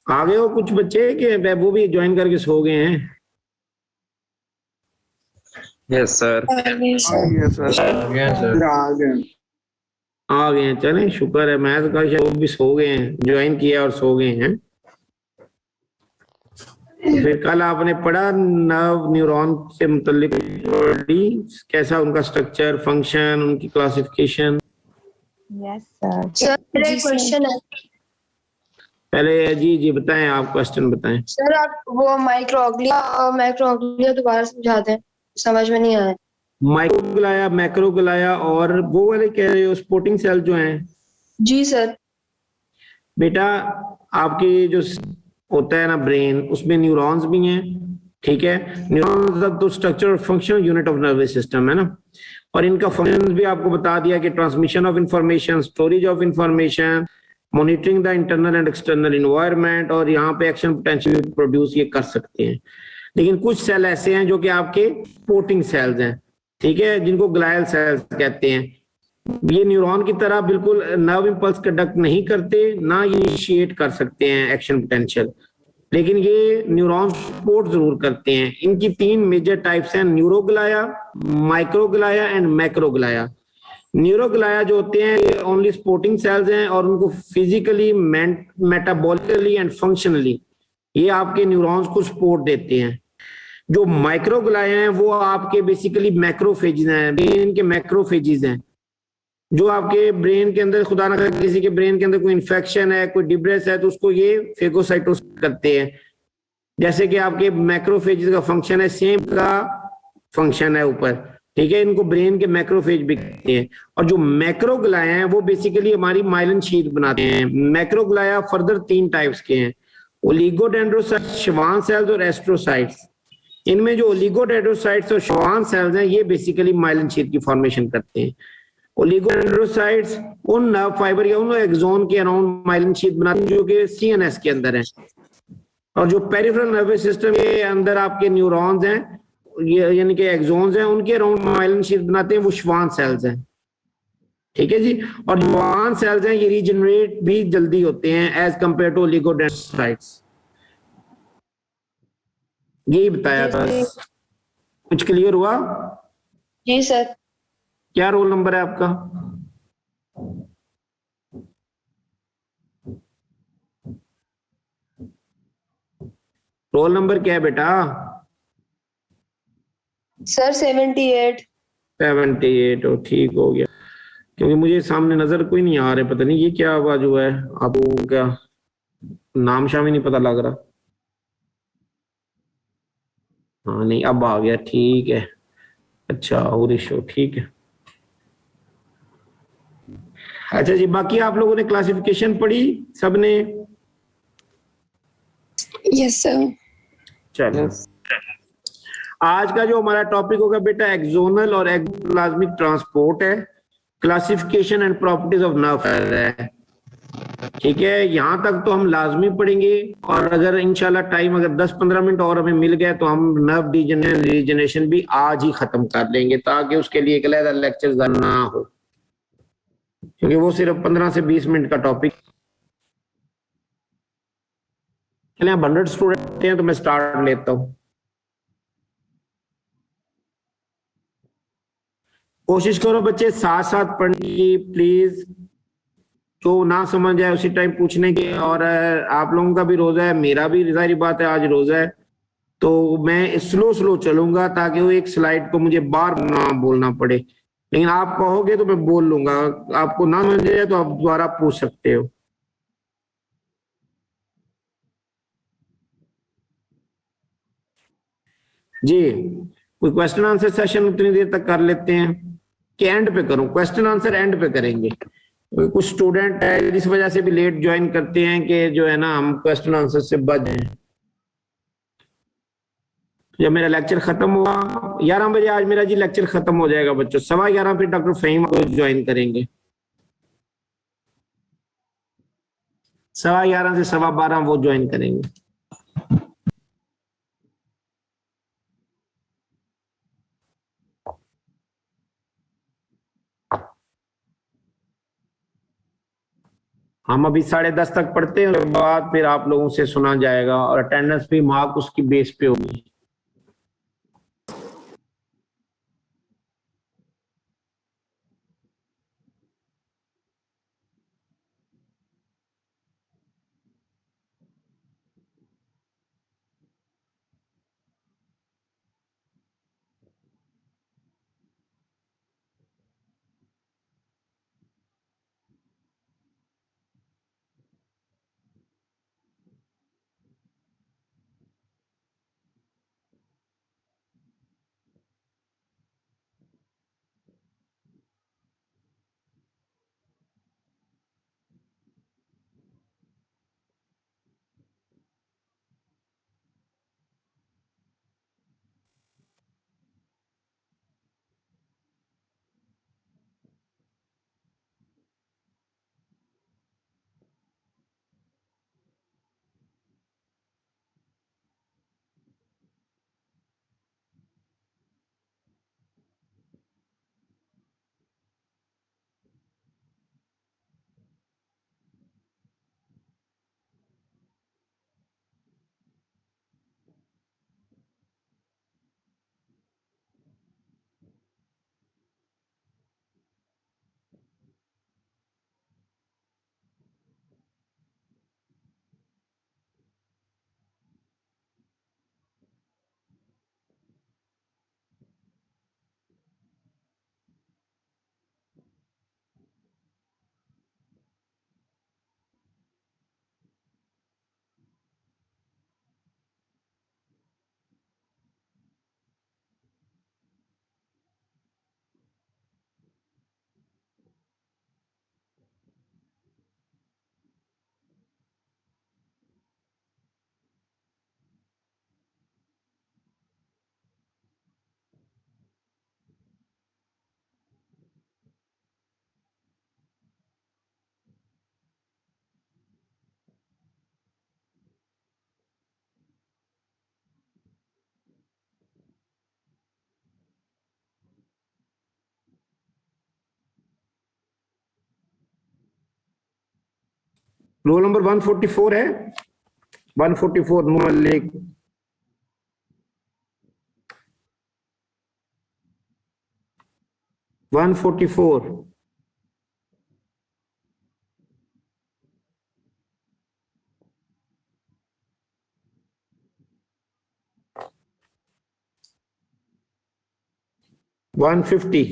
आ गए हो कुछ बच्चे कि वो भी ज्वाइन करके सो गए हैं? Yes sir. आ गए हैं, चलें शुक्र है। मैं तो कल शायद वो भी सो गए हैं, ज्वाइन किया और सो गए हैं। तो फिर कल आपने पढ़ा नर्व न्यूरॉन से मुतल्लिक, कैसा उनका स्ट्रक्चर, फंक्शन, उनकी क्लासिफिकेशन? Yes sir. सर मेरा एक क्वेश्चन है। पहले जी बताएं, आप क्वेश्चन बताएं। सर आप वो माइक्रोग्लिया और मैक्रोग्लिया दोबारा समझा दें, समझ में नहीं आया। माइक्रोग्लाया, मैक्रोग्लाया और वो वाले कह रहे हो स्पोर्टिंग सेल जो हैं? जी सर। बेटा आपकी जो होता है ना ब्रेन, उसमें न्यूरॉन्स भी हैं, ठीक है। न्यूरॉन्स तो स्ट्रक्चर और functional unit of nervous system है ना, और इनका फंक्शन भी आपको बता दिया कि transmission of information, storage of information, monitoring the internal and external environment, और यहाँ पे एक्शन पोटेंशियल प्रोड्यूस ये कर सकते हैं। लेकिन कुछ सेल ऐसे हैं जो कि आपके सपोर्टिंग सेल्स हैं, ठीक है, जिनको ग्लायल सेल्स कहते हैं। ये न्यूरॉन की तरह बिल्कुल नर्व इंपल्स कंडक्ट नहीं करते, ना ये इनिशिएट कर सकते हैं एक्शन पोटेंशियल, लेकिन ये न्यूरॉन सपोर्ट जरूर करते हैं। इनकी 3 मेजर टाइप्स हैं, न्यूरोग्लाया, माइक्रोग्लाया एंड मैक्रोग्लाया। न्यूरोग्लाया जो होते हैं ये ओनली सपोर्टिंग सेल्स हैं, और उनको फिजिकली, मेटाबॉलिकली एंड फंक्शनली ये आपके न्यूरॉन्स को सपोर्ट देते हैं। जो माइक्रोग्लाया हैं वो आपके बेसिकली मैक्रोफेजेस हैं, ब्रेन के मैक्रोफेजेस हैं, जो आपके ब्रेन के अंदर, खुदा ना करे किसी के ब्रेन के अंदर कोई इन्फेक्शन है, कोई डिब्रेस है, तो उसको ये फेगोसाइटोसिस करते हैं। जैसे कि आपके मैक्रोफेजेस का फंक्शन है, सेम का फंक्शन है ऊपर, ठीक है। इनको ब्रेन के मैक्रोफेज भी कहते हैं। और जो मैक्रोग्लाया हैं वो बेसिकली हमारी माइलिन शीथ बनाते हैं। मैक्रोग्लाया फर्दर 3 टाइप्स के हैं, ओलिगोडेंड्रोसाइट्स, श्वान सेल्स और एस्ट्रोसाइट्स। इनमें जो ओलिगोडेंड्रोसाइट्स और श्वान सेल्स हैं ये बेसिकली माइलिन शीथ की फॉर्मेशन करते हैं। ओलिगोडेंड्रोसाइट्स उन नर्व फाइबर या उन एक्सोन के अराउंड माइलिन शीथ बनाते हैं जो कि सीएनएस के अंदर है। और जो पेरिफेरल नर्वस सिस्टम के अंदर आपके न्यूरॉन्स हैं, ये यानी कि एक्सोन्स हैं, उनके अराउंड माइलिन शीथ बनाते हैं, वो श्वान सेल्स हैं, ठीक है जी। और श्वान सेल्स हैं ये रीजनरेट भी जल्दी होते हैं एज कंपेयर टू ओलिगोडेंड्रोसाइट्स। यही बताया था। कुछ क्लियर हुआ? जी सर। क्या रोल नंबर है आपका? रोल नंबर क्या है बेटा? सर 78। 78। और ठीक हो गया, क्योंकि मुझे सामने नजर कोई नहीं आ रहा, पता नहीं ये क्या आवाज हुआ है। आपको क्या नाम शाम ही नहीं पता लग रहा? हाँ नहीं, अब आ गया, ठीक है। अच्छा और इशो, ठीक है। अच्छा जी, बाकी आप लोगों ने क्लासिफिकेशन पढ़ी सबने? Yes sir. चलो आज का जो हमारा टॉपिक होगा बेटा एक्सोनल और एक्सोप्लाज्मिक ट्रांसपोर्ट है, classification and properties of nerve है, ठीक है। यहां तक तो हम लाजमी पढ़ेंगे, और अगर इंशाल्लाह टाइम अगर 10-15 मिनट और हमें मिल गया तो हम नर्व रीजनरेशन भी आज ही खत्म कर लेंगे, ताकि उसके लिए एक अलग लेक्चर ना हो, क्योंकि वो सिर्फ 15 से 20 मिनट का टॉपिक। चलिए अब 100 स्टूडेंट हैं तो मैं स्टार्ट लेता हूं। कोशिश करो बच्चे साथ साथ पढ़ने की प्लीज, जो ना समझ आए उसी टाइम पूछने के। और आप लोगों का भी रोजा है, मेरा भी जाहिर बात है आज रोजा है, तो मैं स्लो स्लो चलूंगा ताकि वो एक स्लाइड को मुझे बार ना बोलना पड़े। लेकिन आप कहोगे तो मैं बोल लूंगा, आपको ना समझ आए तो आप दोबारा पूछ सकते हो। जी कोई क्वेश्चन आंसर सेशन उतनी देर तक कर लेते हैं कि एंड पे करूं? क्वेश्चन आंसर एंड पे करेंगे। कुछ स्टूडेंट है इस वजह से भी लेट ज्वाइन करते हैं कि जो है ना हम क्वेश्चन आंसर से बच जाएं। जब मेरा लेक्चर खत्म हुआ 11 बजे, आज मेरा जी लेक्चर खत्म हो जाएगा बच्चों, 11:15 फिर डॉक्टर फहीम को ज्वाइन करेंगे, 11:15 से 12:15 वो ज्वाइन करेंगे। हम अभी 10:30 तक पढ़ते हैं, उसके बाद फिर आप लोगों से सुना जाएगा और अटेंडेंस भी मार्क उसकी बेस पे होगी। रोल नंबर 144 है, 144 Noor Malik. One 144। One 150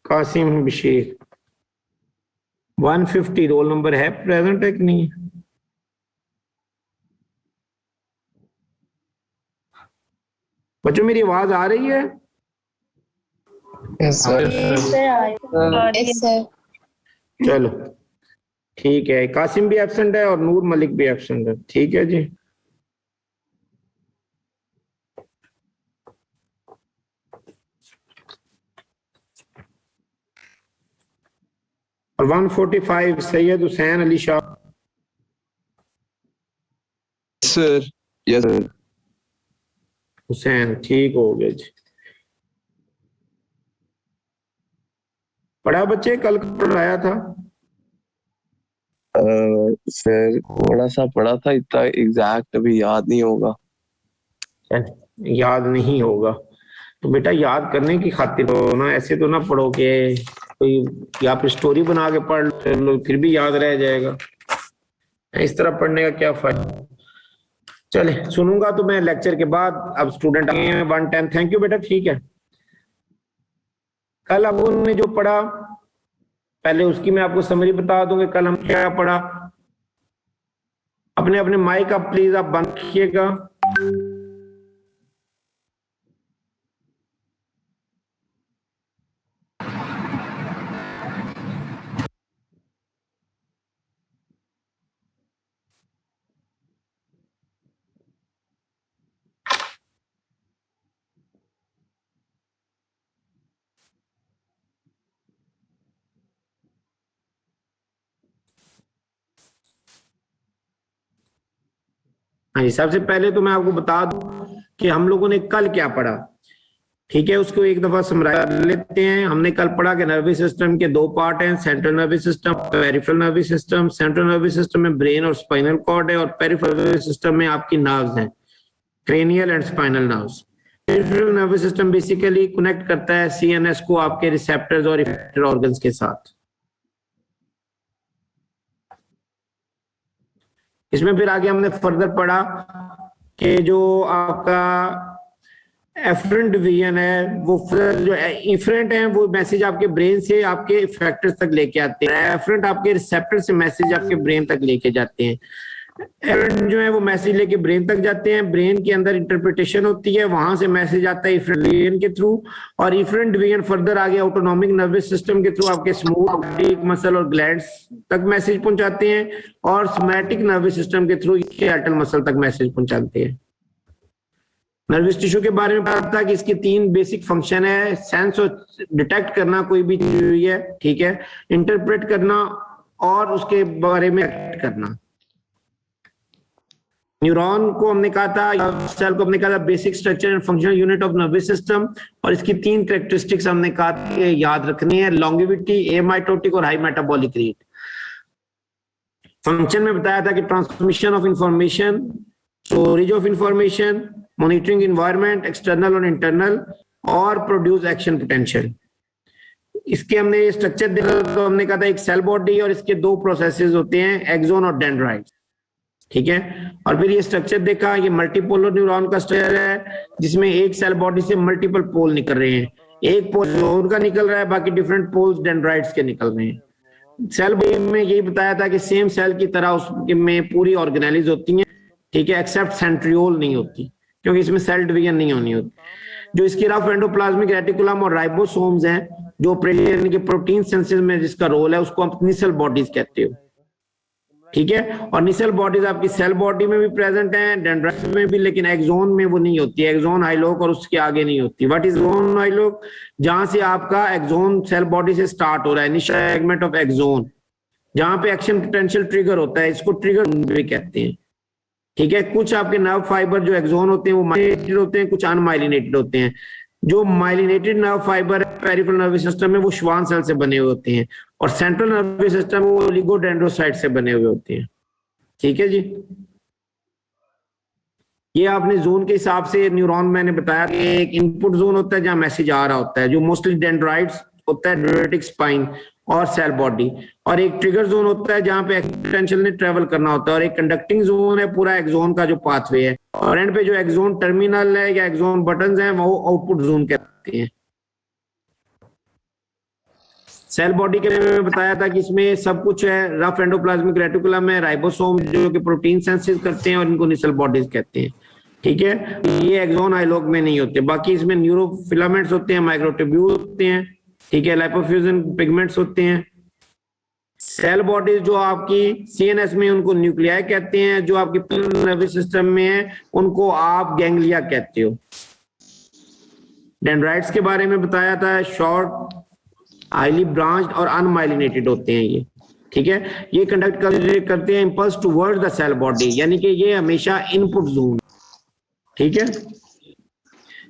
Qasim Bashir. 150 roll number है, प्रेजेंट है कि नहीं है? बच्चों मेरी आवाज आ रही है? Yes, sir. Yes, sir. चलो ठीक है, कासिम भी एब्सेंट है और नूर मलिक भी एब्सेंट है, ठीक है जी। और 145 Syed Hussain Ali Shah. Sir yes sir. Hussain, ठीक हो गया जी। पढ़ा बच्चे, कल पढ़ाया था? सर थोड़ा सा पढ़ा था, इतना एग्जैक्ट अभी याद नहीं होगा। याद नहीं होगा तो बेटा याद करने की खातिर हो ना, ऐसे तो ना पढ़ो कि कोई या फिर स्टोरी बना के पढ़ लो फिर भी याद रह जाएगा। इस तरह पढ़ने का क्या फायदा। चले सुनूंगा तो मैं लेक्चर के बाद। अब स्टूडेंट आए हैं 110। थैंक यू बेटा, ठीक है। कल आप लोगों ने जो पढ़ा पहले उसकी मैं आपको समरी बता दूंगा। कल हम क्या पढ़ा, अपने अपने माइक आप प्लीज आप बंद रखिएगा। हाँ जी, सबसे पहले तो मैं आपको बता दूं कि हम लोगों ने कल क्या पढ़ा। ठीक है, उसको एक दफा समराइज लेते हैं। हमने कल पढ़ा कि नर्वस सिस्टम के दो पार्ट हैं, central nervous system, peripheral nervous system. Central nervous system में ब्रेन और स्पाइनल कॉर्ड है, और पेरिफेरल नर्वस सिस्टम में आपकी नर्व्स हैं, cranial and spinal nerves. Peripheral nervous system basically connect करता है सीएनएस को आपके रिसेप्टर्स और इफेक्टर ऑर्गन्स के साथ। इसमें फिर आगे हमने फर्दर पढ़ा कि जो आपका एफरेंट डिवीजन है, वो जो इफरेंट है वो मैसेज आपके ब्रेन से आपके इफेक्टर्स तक लेके आते हैं, एफरेंट आपके रिसेप्टर से मैसेज आपके ब्रेन तक लेके जाते हैं। एफरेंट जो है वो मैसेज लेके ब्रेन तक जाते हैं, ब्रेन के अंदर इंटरप्रिटेशन होती है, वहां से मैसेज आता है इफरेंट डिवीजन के थ्रू, और इफरेंट डिवीजन फर्दर आगे ऑटोनॉमिक नर्वस सिस्टम के थ्रू आपके स्मूथ ऑप्टिक मसल और ग्लैंड्स तक मैसेज पहुंचाते हैं, और सोमैटिक नर्वस सिस्टम के थ्रू स्केलेटल मसल तक मैसेज पहुंचाते हैं। नर्वस टिश्यू के बारे में पता था कि इसकी 3 बेसिक फंक्शन है, सेंस और डिटेक्ट करना कोई भी चीज हुई है, ठीक है, इंटरप्रेट करना और उसके बारे में एक्ट करना। न्यूरॉन को हमने कहा था, सेल को हमने कहा था basic structure and functional unit of nervous system, और इसकी 3 कैरेक्टरिस्टिक्स हमने कहा कि याद रखनी है, लॉन्गेविटी, एमाइटोटिक और हाई मेटाबॉलिक रेट। फंक्शन में बताया था कि transmission of information, storage of information, monitoring environment external और इंटरनल, और प्रोड्यूस एक्शन पोटेंशियल। इसके हमने स्ट्रक्चर देखा तो हमने कहा था एक सेल बॉडी और इसके 2 प्रोसेसेस होते हैं, एक्सोन और डेंड्राइट्स, ठीक है। और फिर ये स्ट्रक्चर देखा, ये मल्टीपोलर न्यूरॉन का स्ट्रक्चर है जिसमें एक सेल बॉडी से मल्टीपल पोल निकल रहे हैं, एक पोल एक्सोन का निकल रहा है, बाकी डिफरेंट पोल्स डेंड्राइट्स के निकल रहे हैं। सेल बॉडी में यही बताया था कि सेम सेल की तरह उसमें पूरी ऑर्गेनेलिज होती हैं, ठीक है, एक्सेप्ट सेंट्रियोल नहीं होती, क्योंकि इसमें सेल डिवीजन नहीं होनी होती। जो इसकी रफ एंडोप्लाज्मिक रेटिकुलम और राइबोसोम्स हैं, जो प्रोटीन सिंथेसिस में जिसका रोल है, उसको आप निसल बॉडीज कहते हो, ठीक है। और निसल बॉडीज आपकी सेल बॉडी में भी प्रेजेंट हैं, डेंड्राइट्स में भी, लेकिन एक्सोन में वो नहीं होती है, एक्सोन हाइलोक और उसके आगे नहीं होती। What is axon hillock? जहां से आपका एक्सोन सेल बॉडी से स्टार्ट हो रहा है, इनिशियल सेगमेंट ऑफ एक्सोन, जहां पे एक्शन पोटेंशियल ट्रिगर होता है, इसको ट्रिगर भी कहते हैं, ठीक है। कुछ आपके नर्व फाइबर जो एक्सोन होते हैं वो माइलिनेटेड होते हैं, कुछ अनमाइलिनेटेड होते हैं। जो myelinated nerve fibre peripheral nervous system में वो श्वान सेल से बने हुए होते हैं, और सेंट्रल नर्वस सिस्टम में वो ओलिगोडेंड्रोसाइट से बने हुए होते हैं, ठीक है जी। ये आपने जोन के हिसाब से न्यूरॉन मैंने बताया कि एक इनपुट जोन होता है जहां मैसेज आ रहा होता है, जो मोस्टली डेंड्राइट्स होता है, डेंड्राइटिक स्पाइन और सेल बॉडी, और एक ट्रिगर जोन होता है जहां पे पोटेंशियल ने ट्रेवल करना होता है, और एक कंडक्टिंग जोन है पूरा एक्सोन का जो पाथवे है, और एंड पे जो एक्सोन टर्मिनल है या एक्सोन बटन्स हैं वो आउटपुट जोन कहते हैं। सेल बॉडी के बारे में बताया था कि इसमें सब कुछ है, रफ एंडोप्लाज्मिक रेटिकुलम है, राइबोसोम जो कि प्रोटीन सेंसिस करते हैं और इनको निसल बॉडीज कहते हैं, ठीक है। ये एक्सोन हाइलोक में नहीं होते, बाकी इसमें न्यूरोफिलामेंट्स होते हैं, माइक्रोट्यूब्यूल होते हैं, ठीक है, लाइपोफ्यूजन पिगमेंट्स होते हैं। सेल बॉडीज जो आपकी सीएनएस में उनको न्यूक्लियाई कहते हैं, जो आपके नर्वस सिस्टम में है उनको आप गैंग्लिया कहते हो। डेंड्राइट्स के बारे में बताया था, शॉर्ट, हाईली ब्रांच्ड और अनमाइलिनेटेड होते हैं ये, ठीक है। ये कंडक्ट करते हैं impulse towards the cell body, यानी कि ये हमेशा इनपुट जोन, ठीक है।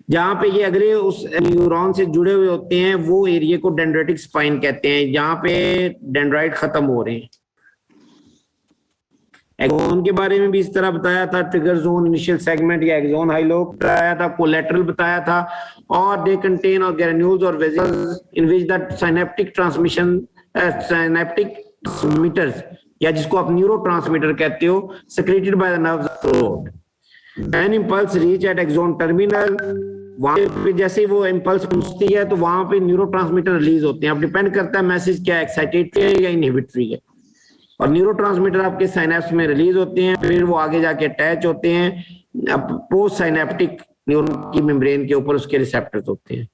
जहां पे ये अगले उस न्यूरॉन से जुड़े हुए होते हैं वो एरिया को डेंड्राइटिक स्पाइन कहते हैं, जहां पे डेंड्राइट खत्म हो रहे हैं। एक्सोन के बारे में भी इस तरह बताया था, ट्रिगर जोन, इनिशियल सेगमेंट या एक्सोन हाइलोक बताया था, कोलैटरल बताया था, और दे कंटेन और ग्रैन्यूल्स और vesicles in which the synaptic transmission synaptic transmitters, या जिसको आप न्यूरोट्रांसमीटर कहते हो, secreted by the nerves rod. An impulse reach at axon terminal, वहां पे जैसे ही वो इंपल्स पहुंचती है तो वहां पे न्यूरोट्रांसमीटर रिलीज होते हैं। अब डिपेंड करता है मैसेज क्या एक्साइटेटरी है या इनहिबिटरी है, और न्यूरोट्रांसमीटर आपके साइनेप्स में रिलीज होते हैं, फिर वो आगे जाके अटैच होते हैं पोस्ट साइनेप्टिक न्यूरॉन की मेम्ब्रेन के ऊपर, उसके रिसेप्टर्स होते हैं।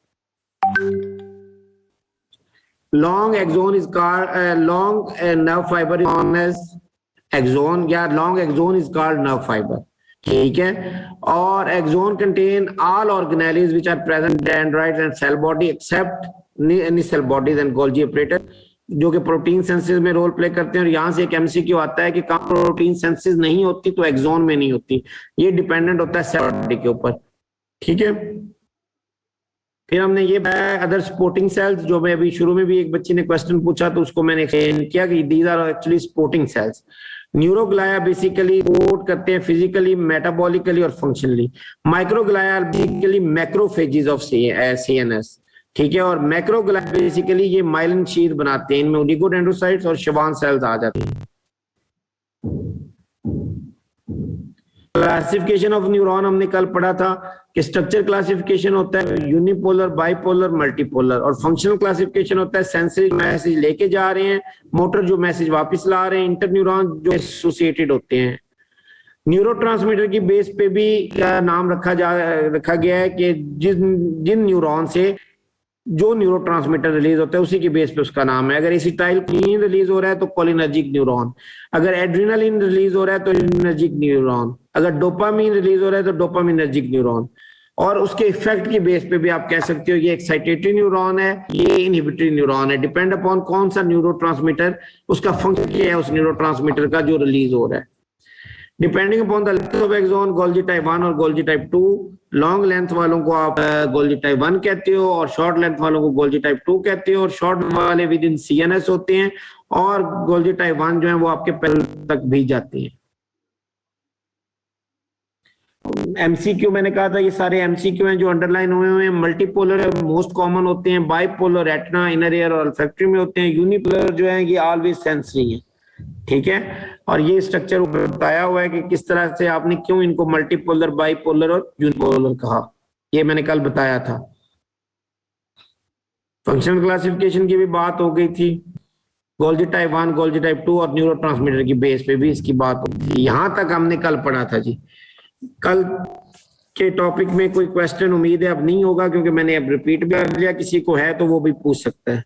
Long axon is called long nerve fibre is known as axon, या long axon is called nerve fibre, ठीक है। और axon contain all organelles which are present dendrites and cell body except Nissl bodies and Golgi apparatus, जो कि protein synthesis में role play करते हैं। और यहाँ से एक एमसीक्यू आता है कि कहाँ प्रोटीन सेंसिस नहीं होती तो एक्सोन में नहीं होती, ये डिपेंडेंट होता है सेल बॉडी के ऊपर, ठीक है। फिर हमने ये बताया अदर सपोर्टिंग सेल्स, जो मैं अभी शुरू में भी एक बच्ची ने क्वेश्चन पूछा तो उसको मैंने एक्सप्लेन किया कि these are actually supporting cells. Neuroglia basically support करते हैं फिजिकली, मेटाबॉलिकली और functionally. Microglia basically macrophages of CNS, ठीक है। और मैक्रोग्लाया बेसिकली ये माइलिन शीथ बनाते हैं, इनमें ओलिगोडेंड्रोसाइट्स और शवान सेल्स आ जाते हैं। क्लासिफिकेशन ऑफ न्यूरॉन हमने कल पढ़ा था कि स्ट्रक्चर क्लासिफिकेशन होता है यूनिपोलर, बाइपोलर, मल्टीपोलर, और फंक्शनल क्लासिफिकेशन होता है सेंसरी मैसेज लेके जा रहे हैं, मोटर जो मैसेज वापस ला रहे हैं, इंटरन्यूरॉन जो एसोसिएटेड होते हैं। न्यूरोट्रांसमीटर की बेस पे भी क्या नाम रखा गया है कि जिन न्यूरॉन से जो न्यूरोट्रांसमीटर रिलीज होता है उसी की बेस पे उसका नाम है। अगर एसिटाइलकोलिन रिलीज हो रहा है तो कोलिनर्जिक न्यूरॉन, अगर एड्रेनालिन रिलीज हो रहा है तो एड्रेनर्जिक न्यूरॉन, अगर डोपामीन रिलीज हो रहा है तो डोपामिनर्जिक न्यूरॉन। और उसके इफेक्ट की बेस पे भी आप कह सकते हो ये एक्साइटेटरी न्यूरॉन है, ये इनहिबिटरी न्यूरॉन है, डिपेंड अपॉन कौन सा न्यूरोट्रांसमीटर, उसका फंक्शन क्या है उस न्यूरोट्रांसमीटर का जो रिलीज हो रहा है। Depending upon the length of axon, Golgi type 1 और गोल्जी टाइप 2। लॉन्ग लेंथ वालों को आप गोल्जी टाइप 1 कहते हो और शॉर्ट लेंथ वालों को गोल्जी टाइप 2 कहते हो, और शॉर्ट वाले विद इन सीएनएस होते हैं, और गोल्जी टाइप 1 जो है वो आपके पैर तक भी जाती हैं। एमसीक्यू मैंने कहा था ये सारे एमसीक्यू हैं जो अंडरलाइन हुए हैं। मल्टीपोलर है, मोस्ट कॉमन होते हैं, बाइपोलर रेटिना, इनर ईयर और अल्फैक्टरी में होते हैं, यूनिपोलर जो है ये ऑलवेज सेंसरी है, ठीक है। और ये स्ट्रक्चर बताया हुआ है कि किस तरह से आपने क्यों इनको मल्टीपोलर, बाइपोलर और यूनिपोलर कहा, ये मैंने कल बताया था। फंक्शनल क्लासिफिकेशन की भी बात हो गई थी, गोल्जी टाइप 1, गोल्जी टाइप 2 और न्यूरोट्रांसमीटर की बेस पे भी इसकी बात होती थी। यहां तक हमने कल पढ़ा था जी। कल के टॉपिक में कोई क्वेश्चन उम्मीद है अब नहीं होगा, क्योंकि मैंने अब रिपीट भी कर लिया, किसी को है तो वो भी पूछ सकता है।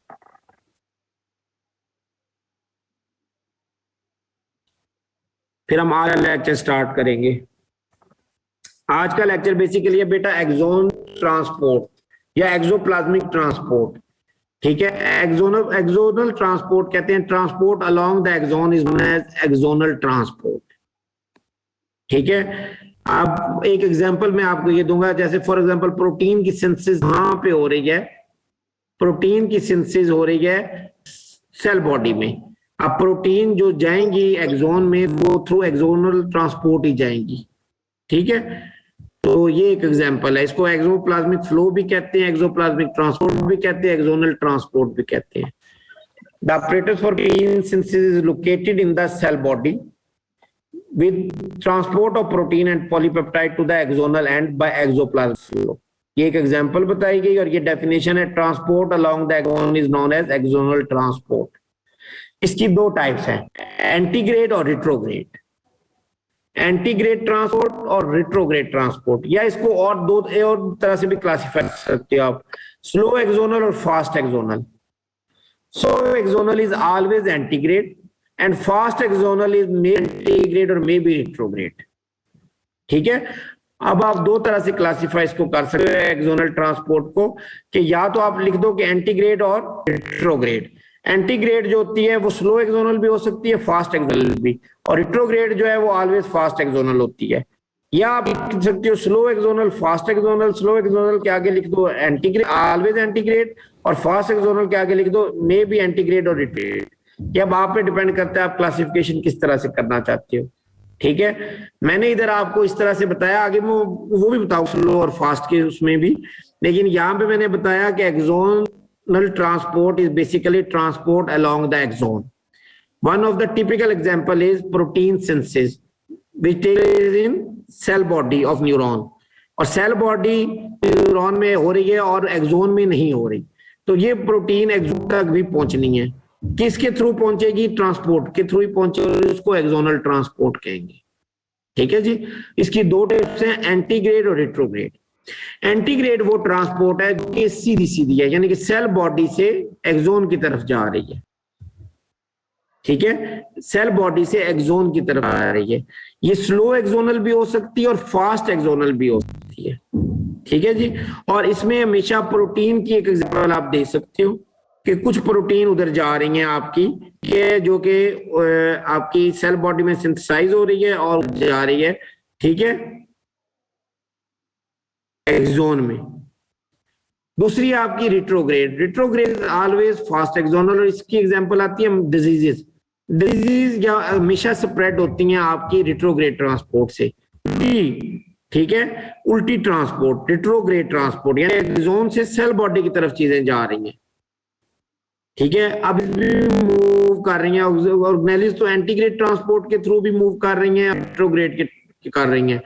फिर हम आज लेक्चर स्टार्ट करेंगे। आज का लेक्चर बेसिकली है बेटा एक्सोन ट्रांसपोर्ट या एक्सोप्लाज्मिक ट्रांसपोर्ट, ठीक है। एक्सोनल ट्रांसपोर्ट कहते हैं, transport along the axon is known as axonal transport, ठीक है। अब एक एग्जांपल मैं आपको ये दूंगा, जैसे फॉर एग्जांपल प्रोटीन की सिंथेसिस कहां पे हो रही है, प्रोटीन की सिंथेसिस हो रही है सेल बॉडी में। अब प्रोटीन जो जाएंगी एक्सोन में वो थ्रू एक्सोनल ट्रांसपोर्ट ही जाएंगी, ठीक है। तो ये एक एग्जांपल है, इसको एक्सोप्लाज्मिक फ्लो भी कहते हैं, एक्सोप्लाज्मिक ट्रांसपोर्ट भी कहते हैं, एक्सोनल ट्रांसपोर्ट भी कहते हैं। The apparatus for protein synthesis is located in the cell body with transport of protein and polypeptide to the axonal end by exoplasmic flow। ये एक एग्जांपल बताई गई और ये डेफिनेशन है, transport along the axon is known as axonal transport. इसकी दो types हैं, एंटीग्रेड और रिट्रोग्रेड। एंटीग्रेड ट्रांसपोर्ट और रिट्रोग्रेड ट्रांसपोर्ट, या इसको और दो और तरह से भी क्लासिफाई कर सकते हो आप, स्लो एक्सोनल और fast axonal. Slow axonal is always anterograde and fast axonal is may anterograde और मे बी रिट्रोग्रेड, ठीक है। अब आप दो तरह से क्लासिफाई इसको कर सकते हैं एक्सोनल ट्रांसपोर्ट को, कि या तो आप लिख दो कि एंटीग्रेड और रिट्रोग्रेड। एंटीग्रेड जो होती है वो स्लो एक्सोनल भी हो सकती है, फास्ट एक्सोनल भी, और रिट्रोग्रेड जो है वो ऑलवेज फास्ट एक्सोनल होती है। या आप लिख सकते हो slow axonal, fast axonal. Slow axonal के आगे लिख दो एंटीग्रेड, ऑलवेज एंटीग्रेड, और फास्ट एक्सोनल के आगे लिख दो मे बी एंटीग्रेड और रिट्रोग्रेड। ये अब आप पे डिपेंड करता है आप क्लासिफिकेशन किस तरह से करना चाहते हो, ठीक है। मैंने इधर आपको इस तरह से बताया, आगे वो भी बताओ स्लो और फास्ट के उसमें भी, लेकिन यहाँ पे मैंने बताया कि axonal transport is basically transport along the axon. One of the typical example is protein synthesis which is in cell body of neuron, और सेल बॉडी न्यूरॉन में हो रही है और एक्सोन में नहीं हो रही, तो ये प्रोटीन एक्सोन तक भी पहुंचनी है। किसके थ्रू पहुंचेगी? ट्रांसपोर्ट के थ्रू ही पहुंचेगी, उसको एक्सोनल ट्रांसपोर्ट कहेंगे, ठीक है जी। इसकी दो टाइप्स हैं, एंटीग्रेड और रिट्रोग्रेड। एंटीग्रेड वो ट्रांसपोर्ट है जो सीधी सीधी है, यानी कि सेल बॉडी से एक्सोन की तरफ जा रही है, ठीक है, सेल बॉडी से एक्सोन की तरफ आ रही है। ये स्लो एक्सोनल भी हो सकती है और फास्ट एक्सोनल भी हो सकती है, ठीक है जी। और इसमें हमेशा प्रोटीन की एक एग्जांपल आप दे सकते हो कि कुछ प्रोटीन उधर जा रही हैं आपकी, के जो कि आपकी सेल बॉडी में सिंथेसाइज हो रही है और जा रही है, ठीक है, एक्सोन में। दूसरी आपकी retrograde. Retrograde always fast axonal, और इसकी एग्जांपल आती है डिजीजेस। डिजीज या हमेशा स्प्रेड होती हैं आपकी रिट्रोग्रेड ट्रांसपोर्ट से। ठीक है, उल्टी ट्रांसपोर्ट, रिट्रोग्रेड ट्रांसपोर्ट, यानी एक्सोन से सेल बॉडी की तरफ चीजें जा रही हैं। ठीक है, अब मूव कर रही हैं ऑर्गेनेलिस तो एंटीग्रेड ट्रांसपोर्ट के थ्रू भी मूव कर रही हैं, रिट्रोग्रेड के कर रही हैं।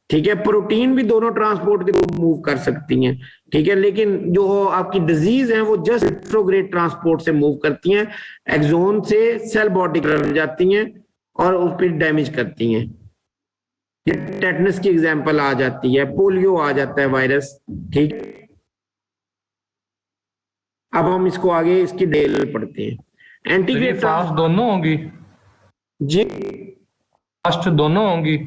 ठीक है, प्रोटीन भी दोनों ट्रांसपोर्ट के थ्रू मूव कर सकती हैं। ठीक है, लेकिन जो आपकी डिजीज है वो जस्ट रिट्रोग्रेड ट्रांसपोर्ट से मूव करती हैं, एक्सोन से सेल बॉडी की तरफ जाती हैं और उस पर डैमेज करती हैं। टेटनस की एग्जांपल आ जाती है, पोलियो आ जाता है वायरस। ठीक, अब हम इसको आगे इसकी डिटेल पढ़ते हैं। एंटीग्रेड फास्ट दोनों होंगी जी, फास्ट दोनों होंगी,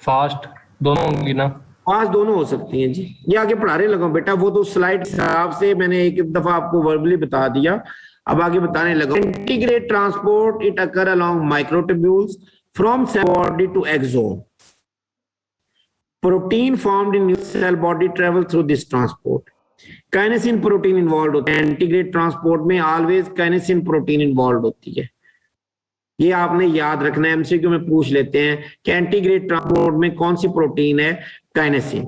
फास्ट दोनों होंगी ना? पास दोनों हो सकती हैं जी। ये आगे पढ़ाने लगा बेटा, वो तो स्लाइड हिसाब से मैंने एक दफा आपको वर्बली बता दिया, अब आगे बताने लगा। Antegrade transport it occur along microtubules from cell body to axon. Protein formed in cell body travel through this transport. Kinesin protein involve होते हैं एंटीग्रेट ट्रांसपोर्ट में, ऑलवेज काइनेसिन प्रोटीन इन्वॉल्व होती है। ये आपने याद रखना है, एमसीक्यू में पूछ लेते हैं कि एंटीग्रेट ट्रांसपोर्ट में कौन सी प्रोटीन है, काइनेसिन।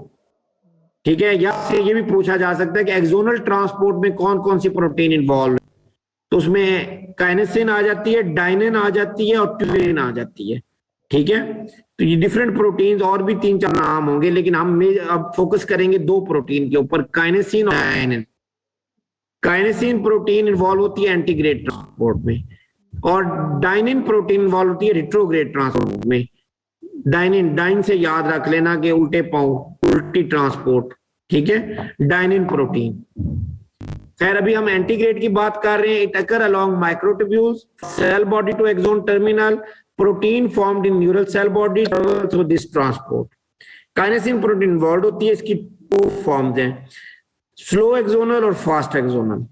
ठीक है, या से ये भी पूछा जा सकता है कि एक्सोनल ट्रांसपोर्ट में कौन कौन सी प्रोटीन इन्वॉल्व है, तो उसमें काइनेसिन आ जाती है, डाइनिन आ जाती है और ट्यूबिन आ जाती है। ठीक है, तो ये डिफरेंट प्रोटीन्स और भी 3-4 नाम होंगे, लेकिन हम अब फोकस करेंगे 2 प्रोटीन के ऊपर, काइनेसिन और डाइनिन। काइनेसिन प्रोटीन इन्वॉल्व होती है एंटीग्रेट ट्रांसपोर्ट में, और डाइनिन प्रोटीन इन्वॉल्व होती है रिट्रोग्रेड ट्रांसपोर्ट में। डाइन से याद रख लेना कि उल्टे पांव, उल्टी ट्रांसपोर्ट। ठीक है, डाइनिन प्रोटीन। खैर, अभी हम एंटीग्रेड की बात कर रहे हैं। It occur along microtubules cell body to axon terminal. Protein formed in neural cell body travel through this transport. Kinesin protein involve होती है, इसकी 2 फॉर्म्स हैं, स्लो एक्सोनल और fast axonal.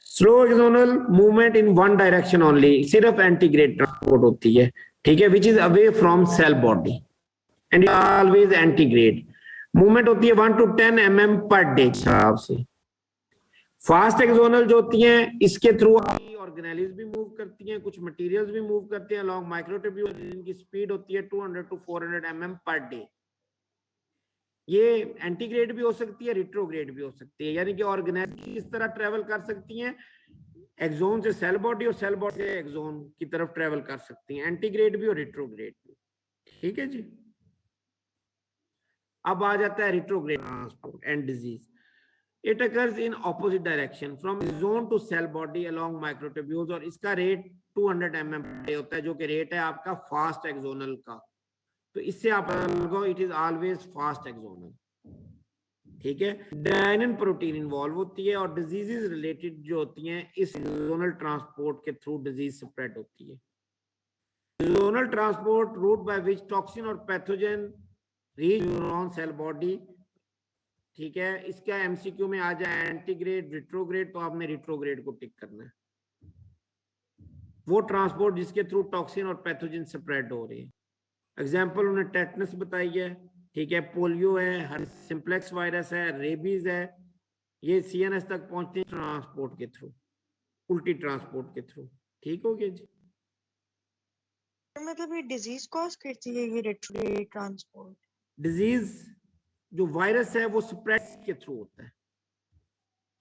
Slow axonal movement in one direction only, सिर्फ anterograde transport होती है। ठीक है, which is away from cell body and always anterograde. Movement होती है 1 to 10 mm पर डे हिसाब से। फास्ट एक्सोनल जो होती हैं, इसके थ्रू ऑर्गेनेलिस भी मूव करती हैं, कुछ मटेरियल्स भी मूव करते हैं अलोंग माइक्रोट्यूब्यूल, जिनकी स्पीड होती है 200 to 400 mm पर डे। ये एंटीग्रेड भी हो सकती है, रिट्रोग्रेड भी हो सकती है, यानी कि ऑर्गेनेलिस किस तरह ट्रेवल कर सकती हैं, एक्सोन से सेल बॉडी और सेल बॉडी से एक्सोन की तरफ ट्रेवल कर सकती हैं, एंटीग्रेड भी और रिट्रोग्रेड भी। ठीक है जी, अब आ जाता है retrograde transport and disease. It occurs in opposite direction from axon to cell body along microtubules, और इसका रेट 200 mm होता है, जो कि रेट है आपका फास्ट एक्सोनल का। तो इससे आप लगाओ, it is always fast axonal. ठीक है, डाइनिन प्रोटीन इन्वॉल्व होती है, और डिजीजेस रिलेटेड जो होती हैं इस एक्सोनल ट्रांसपोर्ट के थ्रू डिजीज स्प्रेड होती है। Axonal transport route by which toxin और pathogen reach neuron cell body. ठीक है, इसका एमसीक्यू में आ जाए एंटीग्रेड, रिट्रोग्रेड, तो आपने रिट्रोग्रेड को टिक करना है। वो ट्रांसपोर्ट जिसके थ्रू टॉक्सिन और पैथोजन स्प्रेड हो रही है। एग्जाम्पल उन्हें टेटनस बताई है, ठीक है, पोलियो है, सिंप्लेक्स वायरस है, रेबीज है, ये सीएनएस तक पहुंचते हैं ट्रांसपोर्ट के थ्रू, उल्टी ट्रांसपोर्ट के थ्रू। ठीक हो गया जी। मतलब ये डिजीज कॉज करती है ये रिट्रोग्रेड ट्रांसपोर्ट? डिजीज जो वायरस है वो स्प्रेड के थ्रू होता है।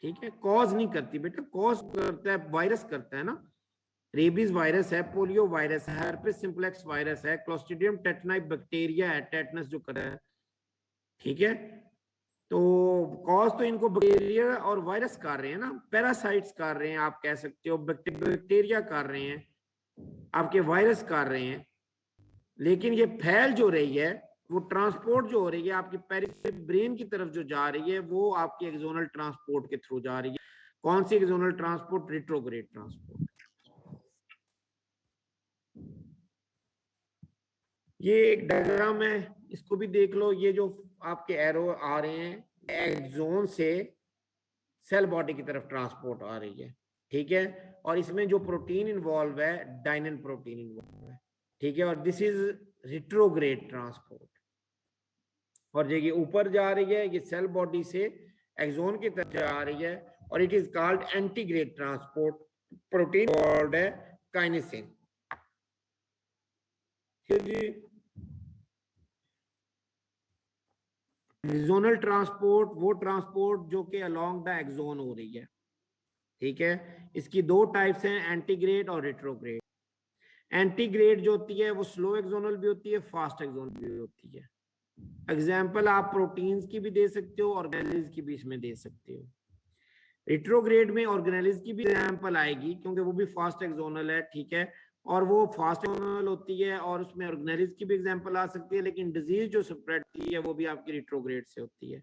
ठीक है, कॉज नहीं करती बेटा, कॉज करता है वायरस, करता है ना। रेबीज वायरस है, पोलियो वायरस है, हर्पिस सिंप्लेक्स वायरस है, क्लोस्ट्रीडियम टेटनाई बैक्टीरिया है, टेटनस जो कर रहा है। ठीक है, तो कॉज तो इनको बैक्टीरिया और वायरस कर रहे हैं ना, पैरासाइट्स कर रहे हैं, आप कह सकते हो बैक्टीरिया कर रहे हैं, आपके वायरस कर रहे हैं। लेकिन ये फैल जो रही है, वो ट्रांसपोर्ट जो हो रही है आपकी पेरिफेरल ब्रेन की तरफ जो जा रही है, वो आपकी एक्सोनल ट्रांसपोर्ट के थ्रू जा रही है। कौन सी एक्सोनल ट्रांसपोर्ट? Retrograde transport. ये एक डायग्राम है, इसको भी देख लो। ये जो आपके एरो आ रहे हैं, एक्सोन से सेल बॉडी की तरफ ट्रांसपोर्ट आ रही है। ठीक है, और इसमें जो प्रोटीन इन्वॉल्व है, डाइनिन प्रोटीन इन्वॉल्व है। ठीक है, और दिस इज रिट्रोग्रेड ट्रांसपोर्ट। और जो ये ऊपर जा रही है, ये सेल बॉडी से एक्सोन की तरफ जा रही है और it is called anterograde transport, protein called है काइनेसिन। जी, एक्सोनल ट्रांसपोर्ट वो ट्रांसपोर्ट जो कि अलोंग द एक्सोन हो रही है, ठीक है। इसकी दो टाइप्स हैं, एंटीग्रेड और रिट्रोग्रेड। एंटीग्रेड जो होती है वो स्लो एक्सोनल भी होती है, फास्ट एक्सोनल भी होती है। एग्जाम्पल आप प्रोटीन्स की भी दे सकते हो, ऑर्गेनेल्स की भी इसमें दे सकते हो। रिट्रोग्रेड में ऑर्गेनेल्स की भी एग्जाम्पल आएगी क्योंकि वो भी फास्ट एक्सोनल है, ठीक है, और वो फास्ट एक्सोनल होती है और उसमें ऑर्गेनेल्स की भी एग्जाम्पल आ सकती है, लेकिन डिजीज जो स्प्रेड होती है वो भी आपकी रिट्रोग्रेड से होती है।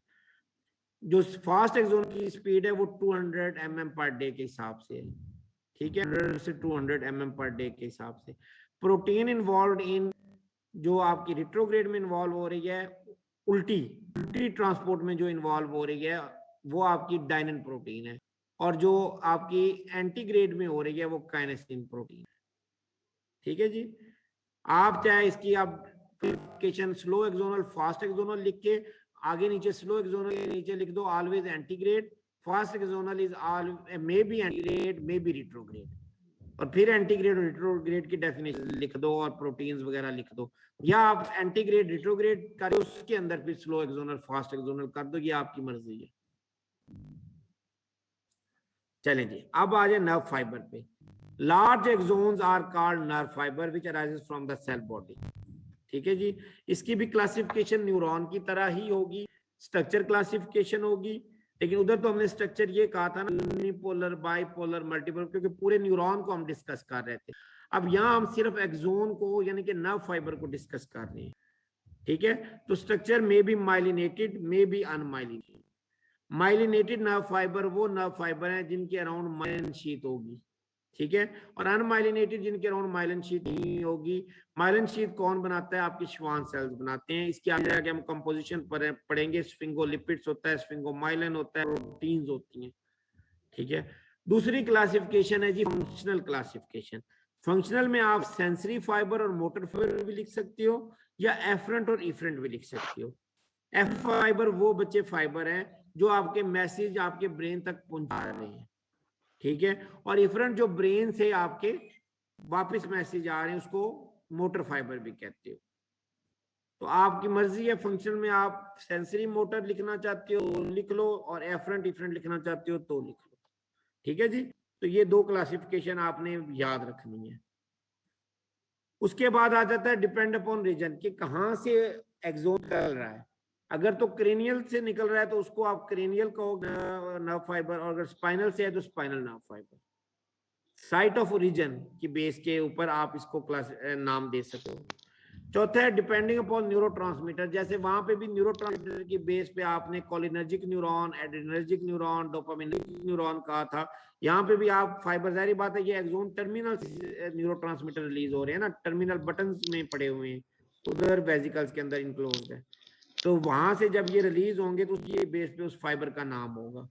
जो फास्ट एक्सोन की स्पीड है वो 200 mm पर डे के हिसाब से है, ठीक है, 100 से 200 mm पर डे के हिसाब से। प्रोटीन इन्वॉल्व इन जो आपकी रिट्रोग्रेड में इन्वॉल्व हो रही है, उल्टी ट्रांसपोर्ट में जो इन्वॉल्व हो रही है वो आपकी डाइनिन प्रोटीन है, और जो आपकी एंटीग्रेड में हो रही है वो काइनेसिन प्रोटीन है, ठीक है जी। आप चाहे इसकी आप classification slow axonal fast axonal लिख के आगे नीचे स्लो एक्सोनल के नीचे लिख दो always anterograde, fast axonal is all may be anterograde may be retrograde, और फिर एंटीग्रेड और रिट्रोग्रेड की डेफिनेशन लिख दो और प्रोटीन्स वगैरह लिख दो, या आप एंटीग्रेड रिट्रोग्रेड कर उसके अंदर फिर स्लो एक्सोनल फास्ट एक्सोनल कर दो, ये आपकी मर्जी है। चलें जी, अब आ जाए नर्व फाइबर पे। Large axons are called nerve fibre which arises from the cell body, ठीक है जी। इसकी भी क्लासिफिकेशन न्यूरॉन की तरह ही होगी, स्ट्रक्चर क्लासिफिकेशन होगी, लेकिन उधर तो हमने स्ट्रक्चर ये कहा था ना, यूनिपोलर, बाइपोलर, मल्टीपोलर, क्योंकि पूरे न्यूरॉन को हम डिस्कस कर रहे थे। अब यहाँ हम सिर्फ एक्सोन को यानी कि नर्व फाइबर को डिस्कस कर रहे हैं, ठीक है। तो structure may be myelinated may be unmyelinated. Myelinated nerve fibre वो नर्व फाइबर है जिनके अराउंड माइलिन शीथ होगी, ठीक है, और अनमाइलिनेटेड जिनके अराउंड माइलिन शीथ नहीं होगी। माइलिन शीथ कौन बनाता है? आपके श्वान सेल्स बनाते हैं। इसके आगे जाके हम कंपोजिशन पढ़ेंगे। स्फिंगोलिपिड्स होता है, स्फिंगोमाइलिन होता है, प्रोटीन्स होती हैं, ठीक है। दूसरी क्लासिफिकेशन है जी फंक्शनल क्लासिफिकेशन। फंक्शनल में आप सेंसरी फाइबर और मोटर फाइबर भी लिख सकते हो, या एफरेंट और इफरेंट भी लिख सकते हो। एफ फाइबर वो बच्चे फाइबर हैं जो आपके मैसेज आपके ब्रेन तक पहुंचा रहे हैं, ठीक है, और इफरेंट जो ब्रेन से आपके वापस मैसेज आ रहे हैं उसको मोटर फाइबर भी कहते हो। तो आपकी मर्जी है, फंक्शन में आप सेंसरी मोटर लिखना चाहते हो तो लिख लो, और एफरेंट इफरेंट लिखना चाहते हो तो लिख लो, ठीक है जी। तो ये दो क्लासिफिकेशन आपने याद रखनी है। उसके बाद आ जाता है डिपेंड अपॉन रीजन कि कहां से एक्सोन निकल रहा है। अगर तो क्रेनियल से निकल रहा है तो उसको आप क्रेनियल कहोगे नर्व फाइबर, और अगर स्पाइनल से है तो spinal nerve fibre. Site of origin की बेस के ऊपर आप इसको क्लास नाम दे सकते हो। चौथा है डिपेंडिंग अपॉन न्यूरोट्रांसमीटर, जैसे वहां पे भी न्यूरोट्रांसमीटर की बेस पे आपने cholinergic neuron, adrenergic neuron, dopaminergic neuron कहा था। यहाँ पे भी आप फाइबर, जारी बात है ये एक्सोन टर्मिनल न्यूरोट्रांसमीटर रिलीज हो रहे हैं ना, टर्मिनल बटन में पड़े हुए हैं, उधर वेसिकल्स के अंदर इंक्लोज है। तो वहां से जब ये रिलीज होंगे तो ये बेस पे उस फाइबर का नाम होगा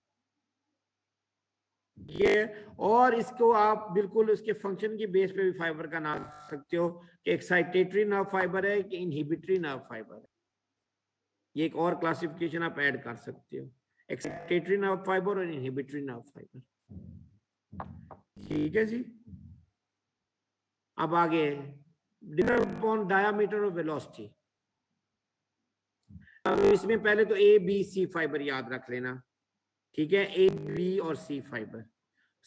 ये। और इसको आप बिल्कुल उसके फंक्शन की बेस पे भी फाइबर का नाम सकते हो कि एक्साइटेटरी नर्व फाइबर है कि इनहिबिटरी नर्व फाइबर है। ये एक और क्लासिफिकेशन आप ऐड कर सकते हो, एक्साइटेटरी नर्व फाइबर और इनहिबिटरी नर्व फाइबर, ठीक है जी। अब आगे डिपेंड अपॉन डायामीटर और वेलोसिटी। अब इसमें पहले तो ए बी सी फाइबर याद रख लेना, ठीक है, ए बी और सी फाइबर।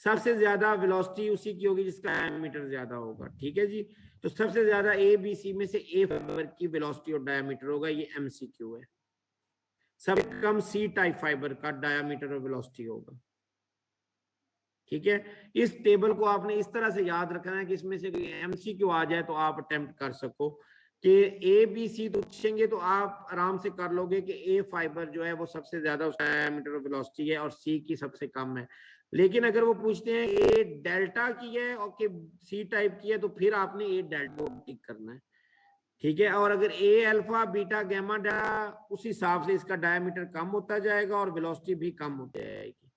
सबसे ज्यादा वेलोसिटी उसी की होगी जिसका डायमीटर ज्यादा होगा, ठीक है जी। तो सबसे ज्यादा ए बी सी में से ए फाइबर की वेलोसिटी और डायमीटर होगा, ये एमसीक्यू है। सबसे कम सी टाइप फाइबर का डायमीटर और वेलोसिटी होगा, ठीक है। इस टेबल को आपने इस तरह से याद रखना है कि इसमें से एमसीक्यू आ जाए तो आप अटेम्प्ट कर सको कि ए बी सी तो पूछेंगे तो आप आराम से कर लोगे कि ए फाइबर जो है वो सबसे ज्यादा उसका डायमीटर और वेलोसिटी है और सी की सबसे कम है। लेकिन अगर वो पूछते हैं ए डेल्टा की है और कि सी टाइप की है तो फिर आपने ए डेल्टा को टिक करना है, ठीक है। और अगर ए अल्फा बीटा गामा डेल्टा उस हिसाब से इसका डायमीटर कम होता जाएगा और वेलोसिटी भी कम होती जाएगी।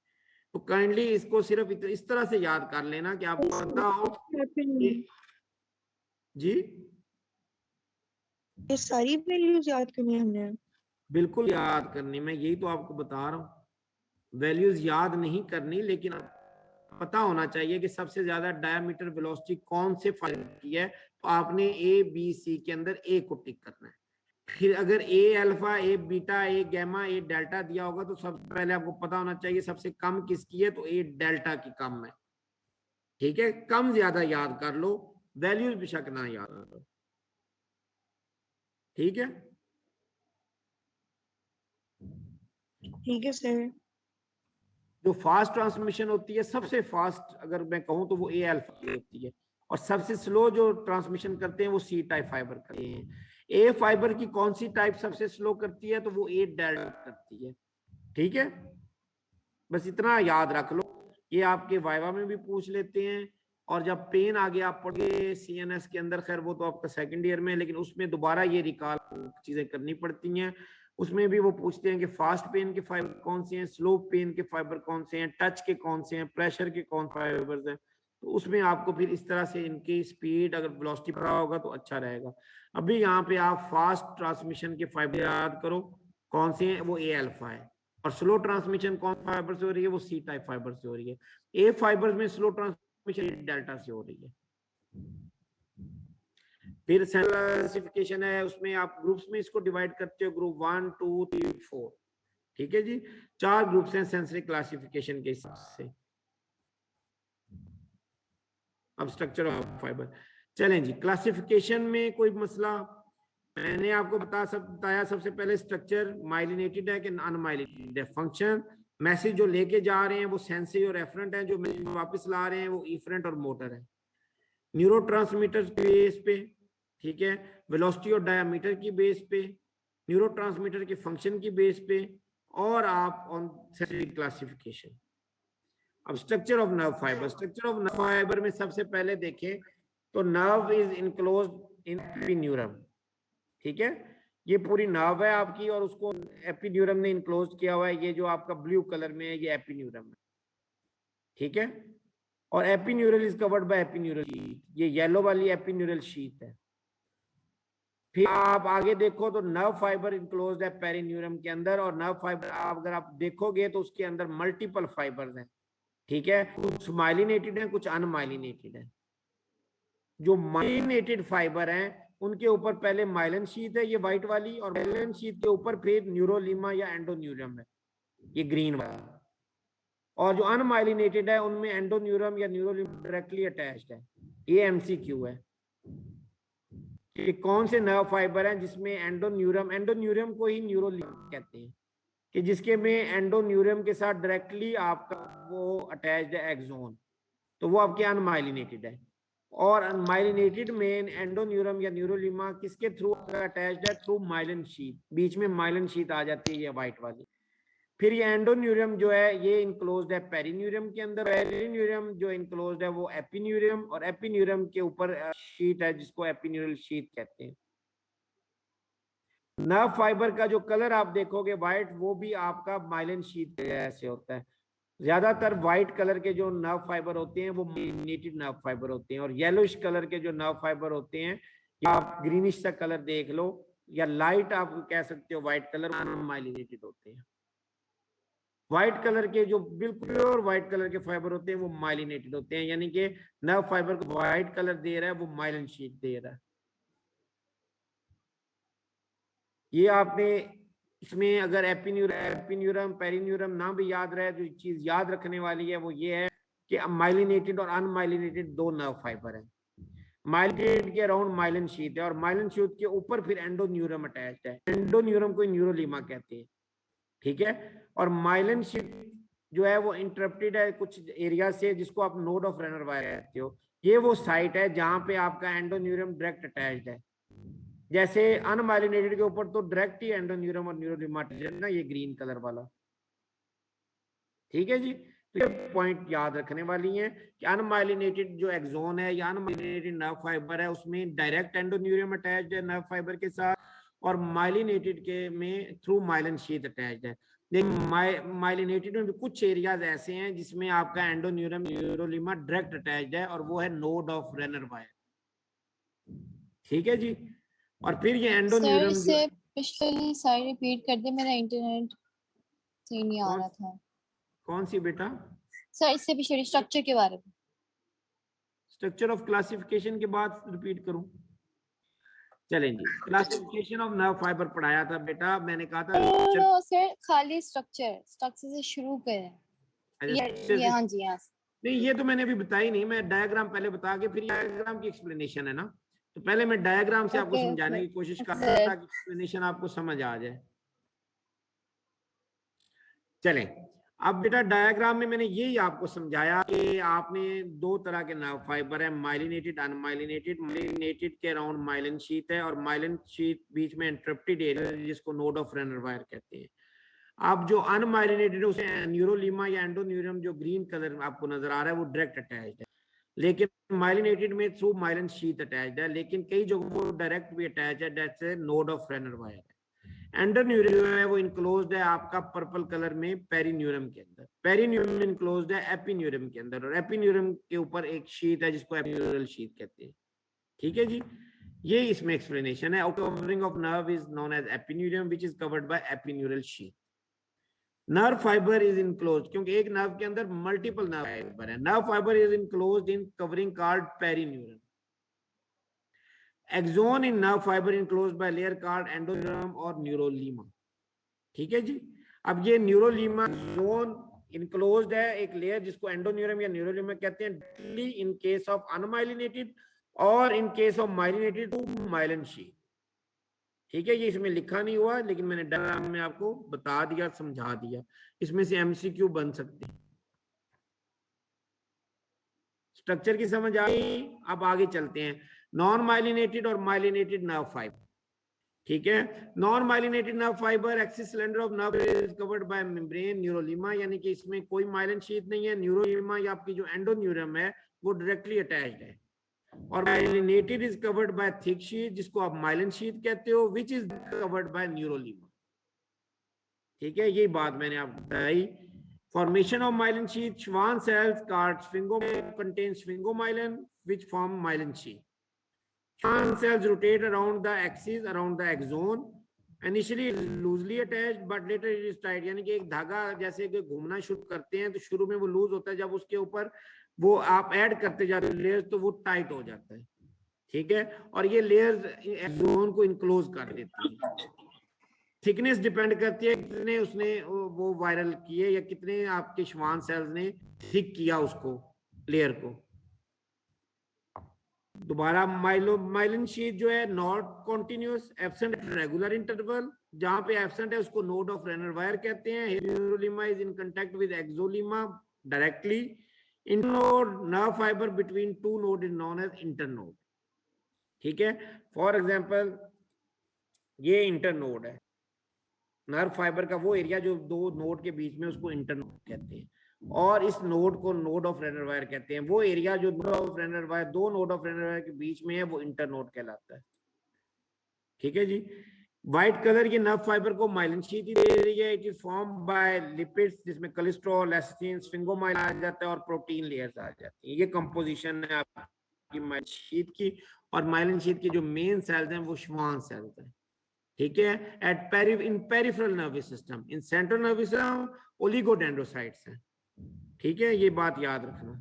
तो काइंडली इसको सिर्फ इस तरह से याद कर लेना कि आपको पता हो जी। ये सारी वैल्यूज याद करनी है हमने। बिल्कुल याद करनी, मैं यही तो आपको बता रहा हूं। वैल्यूज याद नहीं करनी, लेकिन पता होना चाहिए कि सबसे ज्यादा डायमीटर वेलोसिटी कौन से फाइबर की है, तो आपने ए बी सी के अंदर ए को टिक करना है। फिर अगर ए अल्फा, ए बीटा, ए गैमा, ए डेल्टा दिया होगा तो सबसे पहले आपको पता होना चाहिए सबसे कम किसकी है, तो ए डेल्टा की कम है। ठीक है, कम ज्यादा याद कर लो, वैल्यूज बेशक ना याद करो। ठीक है, ठीक है सर। जो फास्ट ट्रांसमिशन होती है, सबसे फास्ट अगर मैं कहूं तो वो ए अल्फा होती है, और सबसे स्लो जो ट्रांसमिशन करते हैं वो सी टाइप फाइबर करते हैं। ए फाइबर की कौन सी टाइप सबसे स्लो करती है, तो वो ए डेल्टा करती है। ठीक है, बस इतना याद रख लो, ये आपके वाइवा में भी पूछ लेते हैं, और जब पेन आगे आप पढ़ोगे सीएनएस के अंदर, खैर वो तो आपका सेकंड ईयर में, लेकिन उसमें दोबारा ये रिकॉल चीजें करनी पड़ती हैं। उसमें भी वो पूछते हैं कि फास्ट पेन के फाइबर कौन से हैं, स्लो पेन के फाइबर कौन से हैं, टच के कौन से हैं, प्रेशर के कौन फाइबर्स हैं। तो उसमें आपको फिर इस तरह से इनकी स्पीड अगर वेलोसिटी पता होगा तो अच्छा रहेगा। अभी यहाँ पे आप फास्ट ट्रांसमिशन के फाइबर याद करो कौन से हैं, वो ए अल्फा है, और स्लो ट्रांसमिशन कौन फाइबर से हो रही है, वो सी टाइप फाइबर से हो रही है। ए फाइबर में स्लो ट्रांसमिशन डेल्टा से हो रही है। फिर क्लासिफिकेशन है, उसमें आप ग्रुप्स में इसको डिवाइड करते हो, ग्रुप 1 2 3 4। ठीक है जी, 4 ग्रुप्स हैं सेंसरी क्लासिफिकेशन के हिसाब से। अब स्ट्रक्चर ऑफ फाइबर, चलें जी, क्लासिफिकेशन में कोई मसला? मैंने आपको बताया सबसे पहले स्ट्रक्चर माइलिनेटेड है कि अनमाइलिनेटेड है। फंक्शन मैसेज जो लेके जा रहे हैं वो सेंसरी और एफरेंट है, जो मैसेज वापस ला रहे हैं वो इफरेंट और मोटर है। न्यूरोट्रांसमीटर के बेस पे, ठीक है, वेलोसिटी और डायमीटर की बेस पे, न्यूरोट्रांसमीटर के फंक्शन की बेस पे, और आप ऑन सेंसरी क्लासिफिकेशन। अब structure of nerve fibre, structure of nerve fibre में सबसे पहले देखें तो नर्व इज इनक्लोज्ड इन एपिन्यूरम। ठीक है, ये पूरी नर्व है आपकी, और उसको एपिन्यूरम ने इनक्लोज किया हुआ है। ये जो आपका ब्लू कलर में है ये एपिन्यूरम है। ठीक है, और एपिन्यूरल is covered by epineural sheath, ये येलो वाली एपिन्यूरल शीथ है। फिर आप आगे देखो तो नर्व फाइबर इनक्लोज्ड है पेरिन्यूरम के अंदर, और नर्व फाइबर अगर आप देखोगे तो उसके अंदर मल्टीपल फाइबर्स हैं। ठीक है, कुछ माइलिनेटेड है, कुछ अनमाइलिनेटेड है। जो माइलिनेटेड फाइबर हैं उनके ऊपर पहले माइलिन शीथ है, ये व्हाइट वाली, और माइलिन शीथ के ऊपर फिर न्यूरोलीमा या एंडोन्यूरम है, ये ग्रीन वाला। और जो अनमाइलिनेटेड है उनमें एंडोन्यूरम या न्यूरोलीमा डायरेक्टली अटैच्ड है। ये एमसीक्यू है कि कौन से नर्व फाइबर हैं जिसमें एंडोन्यूरम को ही न्यूरोलीमा कहते हैं, कि जिसके में एंडोन्यूरम के साथ डायरेक्टली आपका वो अटैच्ड है एक्सोन, तो वो आपके अनमाइलिनेटेड है। और अनमाइलिनेटेड में एंडोन्यूरम या न्यूरोलीमा किसके थ्रू अटैच्ड है, थ्रू माइलिन शीथ, बीच में माइलिन शीथ आ जाती है ये व्हाइट वाली। फिर ये एंडोन्यूरम जो है ये इनक्लोज्ड है पेरिन्यूरम के अंदर, पेरिन्यूरम जो इनक्लोज्ड है वो एपिन्यूरम, और एपिन्यूरम के ऊपर शीट है जिसको एपिन्यूरल शीट कहते हैं। नर्व फाइबर का जो कलर आप देखोगे व्हाइट, वो भी आपका माइलिन शीट ऐसे होता है। ज्यादातर व्हाइट कलर के जो नर्व फाइबर होते हैं वो माइलिनेटेड नर्व फाइबर होते हैं, और येलोइश कलर के जो नर्व फाइबर होते हैं, या आप ग्रीनिश सा कलर देख लो, या लाइट आप कह सकते हो व्हाइट कलर, अनमाइलिनेटेड होते हैं। व्हाइट कलर के जो बिल्कुल प्योर व्हाइट कलर के फाइबर होते हैं वो माइलिनेटेड होते हैं, यानी कि नर्व फाइबर को व्हाइट कलर दे रहा है वो माइलिन शीट दे रहा है। ये आपने इसमें अगर एपिन्यूरम पेरिन्यूरम ना भी याद रहे, जो चीज याद रखने वाली है वो ये है कि माइलिनेटेड और अनमाइलिनेटेड दो नर्व फाइबर है। माइलिनेटेड के अराउंड माइलिन शीट है, और माइलिन शीट के ऊपर फिर एंडोन्यूरम अटैच्ड है, एंडोन्यूरम को न्यूरोलीमा कहते हैं। ठीक है, और माइलिन शीट जो है वो इंटरप्टेड है कुछ एरिया से, जिसको आप नोड ऑफ रेनर वायर कहते हो। ये वो साइट है जहां पे आपका एंडोन्यूरम डायरेक्ट अटैच्ड है। जैसे अनमाइलिनेटेड के ऊपर तो डायरेक्ट ही एंडोन्यूरम और न्यूरोलीमा अटैच्ड है ना, ये ग्रीन कलर वाला। ठीक है जी, तो ये पॉइंट याद रखने वाली है कि अनमाइलिनेटेड जो एक्सोन है या अनमाइलिनेटेड नर्व फाइबर है उसमें डायरेक्ट एंडोन्यूरम अटैच्ड है नर्व फाइबर के साथ, और माइलिनेटेड के में थ्रू माइलिन शीथ अटैच्ड है। लेकिन माइलिनेटेड में भी कुछ एरियाज ऐसे हैं जिसमें आपका एंडोन्यूरम न्यूरोलीमा डायरेक्ट अटैच्ड है, और वो है नोड ऑफ रेनर वायर। ठीक है जी, और फिर ये सर एंडोन्यूरम इसे पिछली साइड रिपीट कर दे, मेरा इंटरनेट सही नहीं आ रहा था। कौन सी बेटा? सर इससे पिछले स्ट्रक्चर के बारे में। स्ट्रक्चर ऑफ क्लासिफिकेशन के बाद रिपीट करूं? चलें जी, क्लासिफिकेशन ऑफ नर्व फाइबर पढ़ाया था बेटा, मैंने कहा था structure- तो सर खाली स्ट्रक्चर से शुरू करें। अच्छा, ये structure हाँ से- जी हाँ। नहीं, ये तो मैंने अभी बताई नहीं, मैं डायग्राम पहले बता के फिर डायग्राम की एक्सप्लेनेशन है ना, तो पहले मैं डायग्राम से आपको Okay, समझाने okay. की कोशिश कर Okay. रहा था ताकि एक्सप्लेनेशन आपको समझ आ जाए। चलें, अब बेटा डायग्राम में मैंने यही आपको समझाया कि आपने दो तरह के नर्व फाइबर है, माइलिनेटेड, अनमाइलिनेटेड। माइलिनेटेड के अराउंड माइलिन शीथ है और माइलिन शीथ बीच में इंटरप्टेड एरिया जिसको नोड ऑफ रेनर वायर कहते हैं। अब जो अनमाइलिनेटेड है उसे न्यूरोलीमा या एंडोन्यूरम जो ग्रीन कलर आपको नजर आ रहा है वो डायरेक्ट अटैच्ड है, लेकिन माइलिनेटेड में थ्रू माइलिन शीथ अटैच्ड है, लेकिन कई जगहों वो डायरेक्ट भी अटैच है, जैसे नोड ऑफ रेनर वायर है। एंडोन्यूरम जो है वो इनक्लोज्ड है आपका पर्पल कलर में पेरिन्यूरम के अंदर, पेरिन्यूरम इनक्लोज्ड है एपिन्यूरम के अंदर, और एपिन्यूरम के ऊपर एक शीथ है जिसको एपिन्यूरल शीथ कहते हैं। ठीक है जी, ये इसमें एक्सप्लेनेशन है। Covering of nerve is known as epineurium which is covered by epineural sheath. Nerve fibre is enclosed, क्योंकि एक नर्व के अंदर मल्टीपल नर्व फाइबर है। Nerve fibre is enclosed in covering called perineurium. Axon in nerve fibre enclosed by layer called endoneurium और neurolemma. ठीक है जी, अब ये न्यूरोलीमा जोन इनक्लोज्ड है एक लेयर जिसको एंडोन्यूरम या न्यूरोलीमा कहते हैं, इन केस ऑफ अनमाइलिनेटेड और in case of myelinated to myelin sheath. ठीक है, ये इसमें लिखा नहीं हुआ लेकिन मैंने डायग्राम में आपको बता दिया, समझा दिया। इसमें से एमसीक्यू बन सकते हैं। स्ट्रक्चर की समझ आई? अब आगे चलते हैं, नॉन माइलिनेटेड और माइलिनेटेड नर्व फाइबर। ठीक है, non myelinated nerve fibre axis cylinder of nerve is covered by membrane neurolemma, यानी कि इसमें कोई माइलिन शीथ नहीं है। न्यूरोलीमा या आपकी जो एंडोन्यूरम है वो डायरेक्टली अटैच्ड है, और myelinated is covered bye thick sheath जिसको आप माइलिन शीथ कहते हो, व्हिच इज कवर्ड बाय न्यूरोलीमा। ठीक है, ये बात मैंने आपको बताई। Formation of myelin sheath, Schwann cells called sphingomyelin contain sphingomyelin which form myelin sheath. Schwann cells rotate around the axis around the axon. Initially it is loosely attached but later it is tight, यानी कि एक धागा जैसे कि घूमना शुरू करते हैं तो शुरू में वो लूज होता है, जब उसके ऊपर वो आप ऐड करते जाते हैं लेयर्स तो वो टाइट हो जाता है। ठीक है, और ये लेयर्स एक्सोन को इनक्लोज कर देती है। थिकनेस डिपेंड करती है कितने उसने वो वायरल किए या कितने आपके श्वान सेल्स ने थिक किया उसको, लेयर को। दोबारा माइलिन शीथ जो है not continuous, absent at regular interval. जहां पे एब्सेंट है उसको नोड ऑफ रेनर वायर कहते हैं। Neurolemma is in contact with axolemma directly. Internode nerve fibre between two node is known as internode. ठीक है, फॉर एग्जांपल ये इंटरनोड है, नर्व फाइबर का वो एरिया जो दो नोड के बीच में, उसको इंटरनोड कहते हैं, और इस नोड को नोड ऑफ रेनर वायर कहते हैं। वो एरिया जो नोड ऑफ रेनर वायर, दो नोड ऑफ रेनर वायर के बीच में है, वो इंटरनोड कहलाता है। ठीक है जी, व्हाइट कलर की नर्व फाइबर को माइलिन शीथ दे रही है। It is form by lipids जिसमें कोलेस्ट्रॉल, लेसिथिन, स्फिंगोमाइलिन आ जाता है और प्रोटीन लेयर्स आ जाती है। ये कंपोजिशन है आपकी माइलिन शीथ की, और माइलिन शीथ की जो मेन सेल्स हैं वो श्वान सेल्स हैं। ठीक है, in peripheral nervous system, in central nervous system oligodendrocytes हैं। ठीक है, ये बात याद रखना।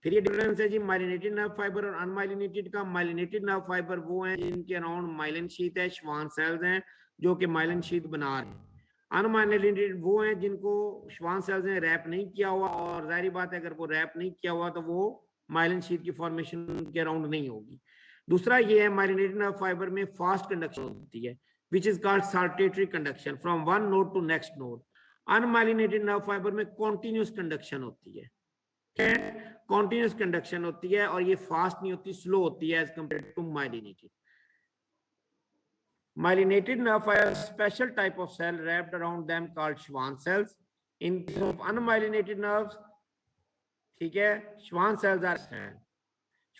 फिर ये डिफरेंस है जी माइलिनेटेड नर्व फाइबर और अनमाइलिनेटेड का। माइलिनेटेड नर्व फाइबर वो हैं जिनके अराउंड माइलिन शीथ है, श्वान सेल्स हैं जो कि माइलिन शीथ बना रहे हैं। अनमाइलिनेटेड वो हैं जिनको श्वान सेल्स ने रैप नहीं किया हुआ, और जाहिर बात है अगर वो रैप नहीं किया हुआ तो वो माइलिन शीथ की फॉर्मेशन के अराउंड नहीं होगी। दूसरा ये है माइलिनेटेड नर्व फाइबर में फास्ट कंडक्शन होती है, which is called saltatory conduction from one node to next node. Unmyelinated nerve fibre में कॉन्टिन्यूस कंडक्शन होती है, कॉन्टिन्यूस कंडक्शन होती है, और ये फास्ट नहीं होती, स्लो होती है as compare to myelinated. Myelinated nerve fibers special type of cell wrapped around them called Schwann cells. In case of unmyelinated nerves, ठीक है, Schwann cells are absent.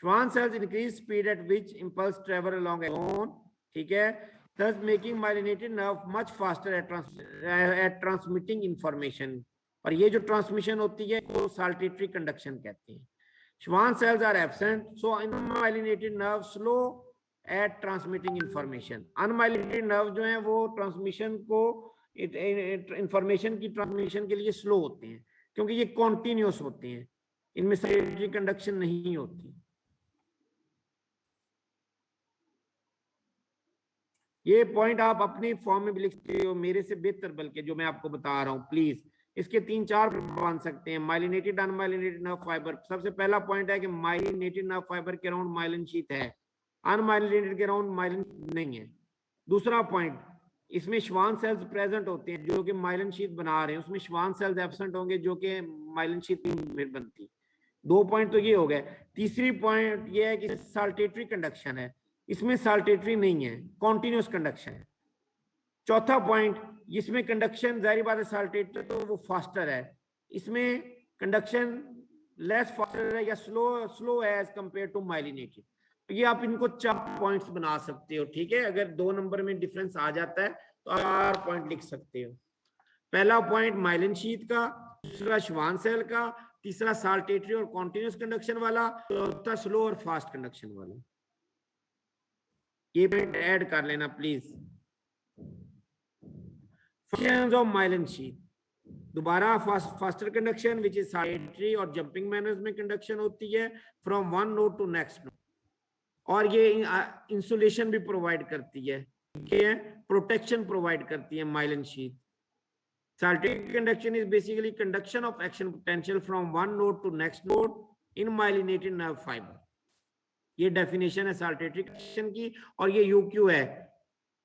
Schwann cells increase speed at which impulse travel along a zone, ठीक है, thus making myelinated nerve much faster at transmitting information. और ये जो transmission होती है वो साल्टेटरी कंडक्शन कहते हैं। Schwann cells are absent, so unmyelinated nerve slow at transmitting information. Unmyelinated nerve जो है वो ट्रांसमिशन को इंफॉर्मेशन की ट्रांसमिशन के लिए स्लो होते हैं, क्योंकि ये कॉन्टिन्यूस होते हैं, इनमें सेकेंडरी कंडक्शन नहीं होती। ये पॉइंट आप अपने फॉर्म में भी लिख सकते हो, मेरे से बेहतर बल्कि जो मैं आपको बता रहा हूं। प्लीज इसके 3-4 बांध सकते हैं। माइलिनेटेड अनमाइलिनेटेड नर्व फाइबर, सबसे पहला पॉइंट है कि माइलिनेटेड नर्व फाइबर के अराउंड माइलिन शीथ है, अनमाइलिनेटेड के अराउंड माइलिन नहीं है। दूसरा पॉइंट, इसमें श्वान सेल्स प्रेजेंट होते हैं जो कि माइलिन शीथ बना रहे हैं, उसमें श्वान सेल्स एब्सेंट होंगे जो कि माइलिन शीथ में बनती। 2 पॉइंट तो ये हो गए। तीसरी पॉइंट ये है कि साल्टेटरी कंडक्शन है, इसमें साल्टेटरी नहीं है, कॉन्टिन्यूस कंडक्शन है। चौथा पॉइंट, इसमें कंडक्शन जाहिर बात है साल्टेटरी तो वो फास्टर है, इसमें कंडक्शन लेस फास्टर है या स्लो है एज कंपेयर टू माइलिनेटेड। तो ये आप इनको 4 पॉइंट्स बना सकते हो, ठीक है। अगर 2 नंबर में डिफरेंस आ जाता है तो 4 पॉइंट लिख सकते हो। पहला पॉइंट माइलिन शीथ का, दूसरा श्वान सेल का, तीसरा साल्टेटरी और कॉन्टिन्यूस कंडक्शन वाला, चौथा स्लो और फास्ट कंडक्शन वाला। ये पॉइंट ऐड कर लेना please. Functions of myelin sheath, दोबारा faster conduction which is saltatory और जंपिंग मैनर्स में कंडक्शन होती है from one node to next node, और ये इंसुलेशन भी प्रोवाइड करती है, ठीक है, प्रोटेक्शन प्रोवाइड करती है myelin sheath. Saltated conduction is basically conduction of action potential from one node to next node in myelinated nerve fiber. ये डेफिनेशन है साल्टेटरी कंडक्शन की, और ये UQ है,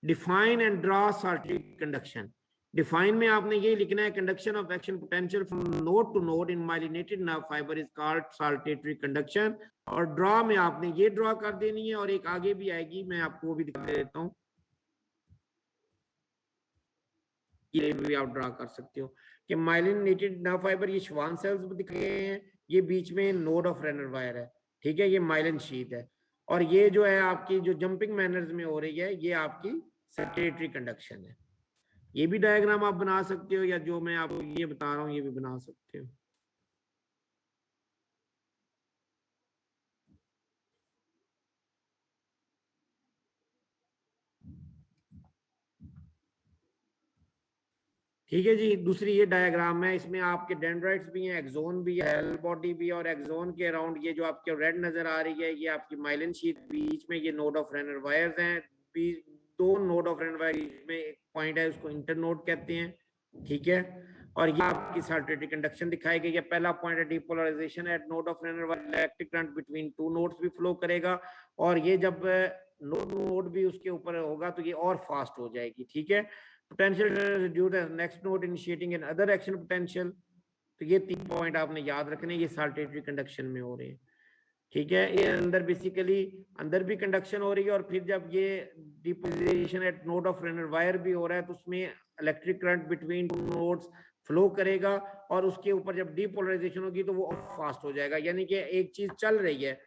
define and draw saltatory conduction. Define में आपने ये लिखना है, conduction of action potential from node to node in myelinated nerve fibre is called saltatory conduction. और ड्रॉ में आपने ये ड्रॉ कर देनी है, और एक आगे भी आएगी, मैं आपको वो भी दिखा देता हूँ, ये भी आप ड्रा कर सकते हो कि माइलिनेटेड नर्व फाइबर, ये श्वान सेल्स दिख रहे हैं, ये बीच में नोड ऑफ रेनरवायर है, ठीक है, ये माइलिन शीथ है, और ये जो है आपकी जो जंपिंग मैनर्स में हो रही है ये आपकी साल्टेटरी कंडक्शन है। ये भी डायग्राम आप बना सकते हो, या जो मैं आपको ये बता रहा हूँ ये भी बना सकते हो। ठीक है जी। दूसरी ये डायग्राम है, इसमें आपके डेंड्राइट्स भी हैं, एक्सोन भी है, सेल बॉडी भी है, और एक्सोन के अराउंड ये जो आपके रेड नजर आ रही है ये आपकी माइलिन शीथ, बीच में ये नोड ऑफ रेनर वायर्स हैं, 2 नोड ऑफ रेनर वायर में एक पॉइंट है, उसको इंटरनोड कहते हैं, ठीक है। और ये आपकी साल्टेटरी कंडक्शन दिखाई गई है। पहला पॉइंट है depolarisation at node of Ranvier, electric current between 2 nodes भी फ्लो करेगा, और ये जब नोड भी उसके ऊपर होगा तो ये और फास्ट हो जाएगी, ठीक है। Potential reduced as next node initiating an other action potential। तो ये 3 पॉइंट आपने याद रखने, ये साल्टेटरी कंडक्शन में हो रहे हैं, ठीक है। ये अंदर बेसिकली अंदर भी कंडक्शन हो रही है, और फिर जब ये depolarisation at node of Ranvier भी हो रहा है तो उसमें electric current between 2 nodes flow करेगा, और उसके ऊपर जब डिपोलराइजेशन होगी तो वो और फास्ट हो जाएगा। यानी कि एक चीज चल रही है,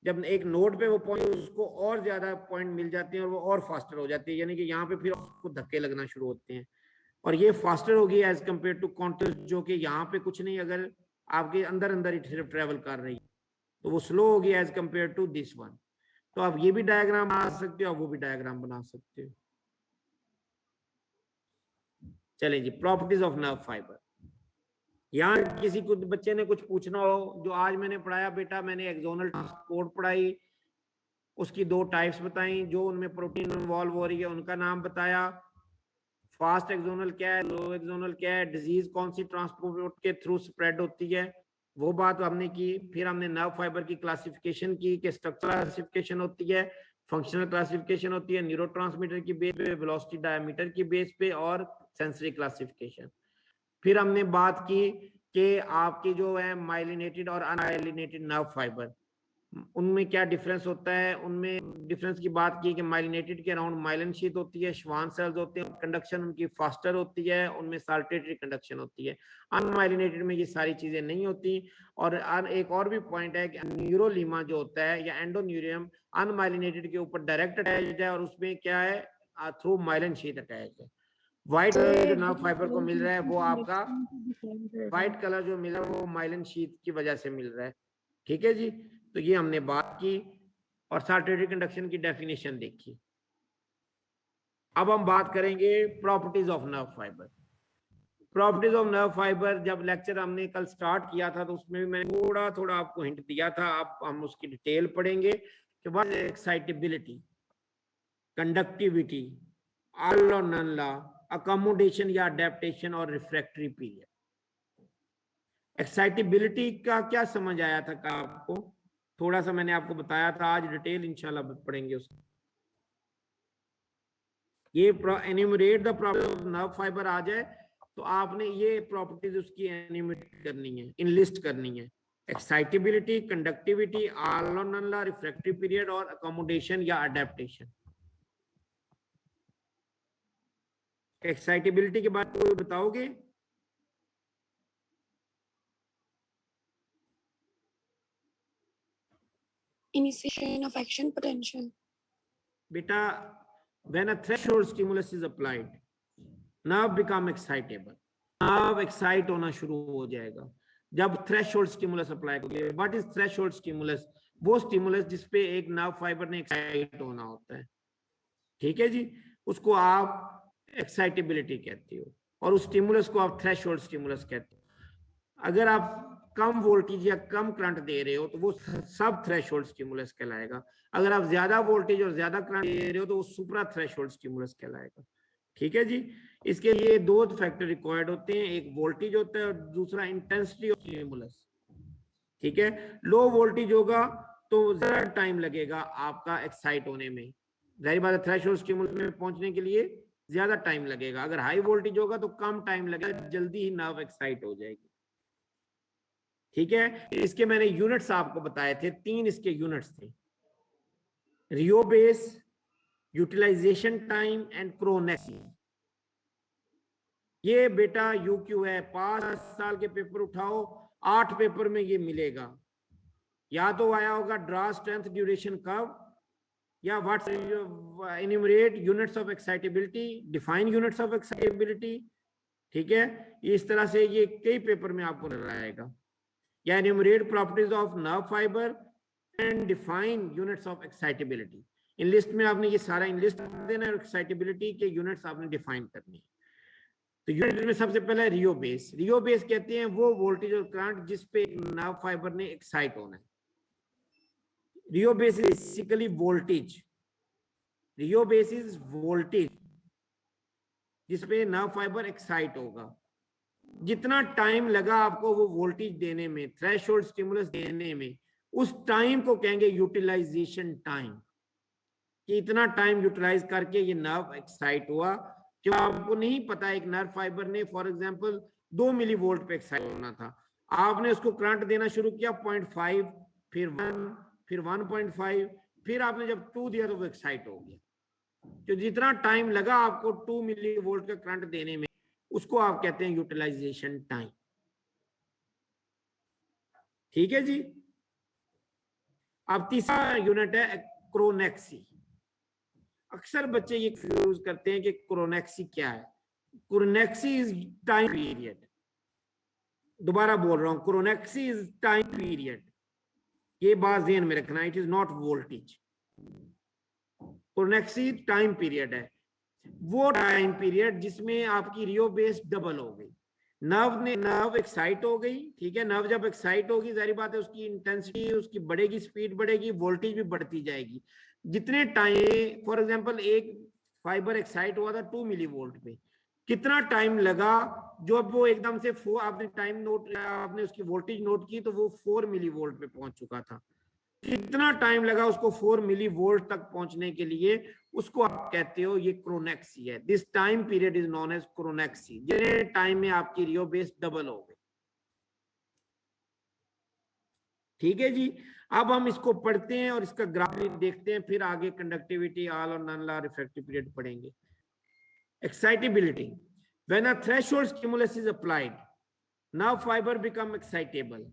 जब एक नोड पे वो पॉइंट, उसको और ज्यादा पॉइंट मिल जाते हैं और वो और फास्टर हो जाती है, यानी कि यहाँ पे फिर उसको धक्के लगना शुरू होते हैं, और ये फास्टर होगी एज कंपेयर टू कॉन्टिन्यूस, जो कि यहाँ पे कुछ नहीं, अगर आपके अंदर अंदर ही सिर्फ ट्रेवल कर रही है तो वो स्लो होगी as compare to this one. तो आप ये भी डायग्राम बना सकते हो, वो भी डायग्राम बना सकते हो। चलें जी, प्रॉपर्टीज ऑफ नर्व फाइबर। यहाँ किसी को बच्चे ने कुछ पूछना हो, जो आज मैंने पढ़ाया बेटा, मैंने एक्सोनल ट्रांसपोर्ट पढ़ाई, उसकी 2 टाइप्स बताई, जो उनमें प्रोटीन इन्वॉल्व हो रही है उनका नाम बताया, फास्ट एक्सोनल क्या है, लो एक्सोनल क्या है, डिजीज कौन सी ट्रांसपोर्ट के थ्रू स्प्रेड होती है, वो बात हमने की। फिर हमने नर्व फाइबर की क्लासिफिकेशन की कि स्ट्रक्चरल क्लासिफिकेशन होती है, फंक्शनल क्लासिफिकेशन होती है, न्यूरोट्रांसमीटर की बेस पे, वेलोसिटी डायमीटर की बेस पे, और सेंसरी क्लासिफिकेशन। फिर हमने बात की कि आपकी जो है माइलिनेटेड और अनमाइलिनेटेड नर्व फाइबर, उनमें क्या डिफरेंस होता है। उनमें डिफरेंस की बात की कि माइलिनेटेड के अराउंड माइलिन शीथ होती है, श्वान सेल्स होते हैं, कंडक्शन उनकी फास्टर होती है, उनमें साल्टेटरी कंडक्शन होती है। अनमाइलिनेटेड में ये सारी चीजें नहीं होती। और एक और भी पॉइंट है कि न्यूरोलीमा जो होता है या एंडोन्यूरियम अनमाइलिनेटेड के ऊपर डायरेक्ट अटैच्ड है, और उसमें क्या है, थ्रू माइलिन शीथ अटैच्ड है। व्हाइट कलर जो नर्व फाइबर को मिल रहा है वो आपका, व्हाइट कलर जो मिल रहा है वो माइलिन शीथ की वजह से मिल रहा है, ठीक है जी। तो ये हमने बात की और साल्टेटरी कंडक्शन की डेफिनेशन देखी। अब हम बात करेंगे properties of nerve fibre. Properties of nerve fibre, जब लेक्चर हमने कल स्टार्ट किया था तो उसमें भी मैंने थोड़ा थोड़ा आपको हिंट दिया था, आप हम उसकी डिटेल पढ़ेंगे कि what is excitability, conductivity, all or none law, accommodation या अडेप्टेशन और रिफ्रैक्टरी पीरियड। एक्साइटेबिलिटी का क्या समझ आया था का आपको? थोड़ा सा मैंने आपको बताया था, आज डिटेल इंशाल्लाह पढ़ेंगे उसको। ये enumerate the properties of nerve fibre आ जाए तो आपने ये प्रॉपर्टीज उसकी एन्यूमरेट करनी है, इनलिस्ट करनी है। Excitability, conductivity, all or none law, refractory period और अकोमोडेशन या अडेप्टेशन। एक्साइटेबिलिटी के बाद कोई बताओगे? Initiation of action potential. बेटा, when a threshold stimulus is applied, nerve become excitable, nerve excite होना शुरू हो जाएगा जब थ्रेशोल्ड स्टिमुलस अप्लाई करोगे। What is threshold stimulus? वो स्टिमुलस जिसपे एक नर्व फाइबर ने एक्साइट होना होता है, ठीक है जी, उसको आप एक्साइटेबिलिटी कहते हो, और उस स्टिमुलस को आप थ्रेशोल्ड स्टिमुलस कहते हो। अगर आप कम वोल्टेज या कम करंट दे रहे हो तो वो सब थ्रेशोल्ड स्टिमुलस कहलाएगा। अगर आप ज्यादा वोल्टेज और ज्यादा करंट दे रहे हो तो वो सुप्रा थ्रेशोल्ड स्टिमुलस कहलाएगा, ठीक है जी। इसके लिए दो फैक्टर रिक्वायर्ड होते हैं, एक वोल्टेज होता है और दूसरा इंटेंसिटी ऑफ स्टिमुलस, ठीक है। लो वोल्टेज होगा तो ज्यादा टाइम लगेगा आपका एक्साइट होने में, जाहिर बात है थ्रेशोल्ड स्टिमुलस में पहुंचने के लिए ज्यादा टाइम लगेगा। अगर हाई वोल्टेज होगा तो कम टाइम लगेगा, जल्दी ही नर्व एक्साइट हो जाएगी, ठीक है। इसके मैंने यूनिट्स आपको बताए थे, 3 इसके यूनिट्स थे, रियो बेस, यूटिलाइजेशन टाइम एंड क्रोनेक्सी। ये बेटा यूक्यू है, 5 साल के पेपर उठाओ, 8 पेपर में ये मिलेगा। या तो आया होगा ड्रा स्ट्रेंथ ड्यूरेशन कर्व, या what's enumerate units of excitability, define units of excitability, ठीक है। इस तरह से ये कई पेपर में आपको नजर आएगा, या enumerate properties of nerve fibre and define units of excitability. In list में आपने ये सारा इन लिस्ट देना है, एक्साइटेबिलिटी के यूनिट्स आपने डिफाइन करनी है। तो यूनिट में सबसे पहला है रियो बेस। रियो बेस कहते हैं वो वोल्टेज और करंट जिस पे नर्व फाइबर ने एक्साइट होना है। Rheobase is basically voltage, rheobase is voltage जिसपे नर्व फाइबर एक्साइट होगा। जितना टाइम लगा आपको वो वोल्टेज देने में, थ्रेशोल्ड स्टिमुलस देने में, उस टाइम को कहेंगे यूटिलाइजेशन टाइम, कि इतना टाइम यूटिलाइज करके ये नर्व एक्साइट हुआ। जो आपको नहीं पता, एक नर्व फाइबर ने फॉर एग्जांपल 2 मिली वोल्ट पे एक्साइट होना था, आपने उसको करंट देना शुरू किया 0.5, फिर 1, फिर 1.5, फिर आपने जब 2 दिया तो वो एक्साइट हो गया। जो जितना टाइम लगा आपको 2 मिली वोल्ट का करंट देने में, उसको आप कहते हैं यूटिलाइजेशन टाइम, ठीक है जी। अब तीसरा यूनिट है क्रोनेक्सी। अक्सर बच्चे ये कंफ्यूज करते हैं कि क्रोनेक्सी क्या है। क्रोनेक्सी इज टाइम पीरियड, दोबारा बोल रहा हूं, क्रोनेक्सी इज टाइम पीरियड, ये बात ध्यान में रखना, it is not voltage. Chronaxie time period है, वो टाइम पीरियड जिसमें आपकी रियो बेस डबल हो गई, नर्व एक्साइट हो गई, ठीक है। नर्व जब एक्साइट होगी जाहिर बात है उसकी इंटेंसिटी उसकी बढ़ेगी, स्पीड बढ़ेगी, वोल्टेज भी बढ़ती जाएगी। जितने टाइम, फॉर एग्जांपल एक फाइबर एक्साइट हुआ था 2 मिली वोल्ट पे, कितना टाइम लगा, जो अब वो एकदम से आपने टाइम नोट, आपने उसकी वोल्टेज नोट की तो वो 4 मिली वोल्ट पे पहुंच चुका था। कितना टाइम लगा उसको 4 मिली वोल्ट तक पहुंचने के लिए, उसको आप कहते हो ये क्रोनेक्सी है। This time period is known as chronaxie, जितने टाइम में आपकी रियो बेस डबल हो गई, ठीक है जी। अब हम इसको पढ़ते हैं और इसका ग्राफ भी देखते हैं, फिर आगे conductivity, all or none law, refractive period पढ़ेंगे। Excitability, when a threshold stimulus is applied, nerve fibre become excitable.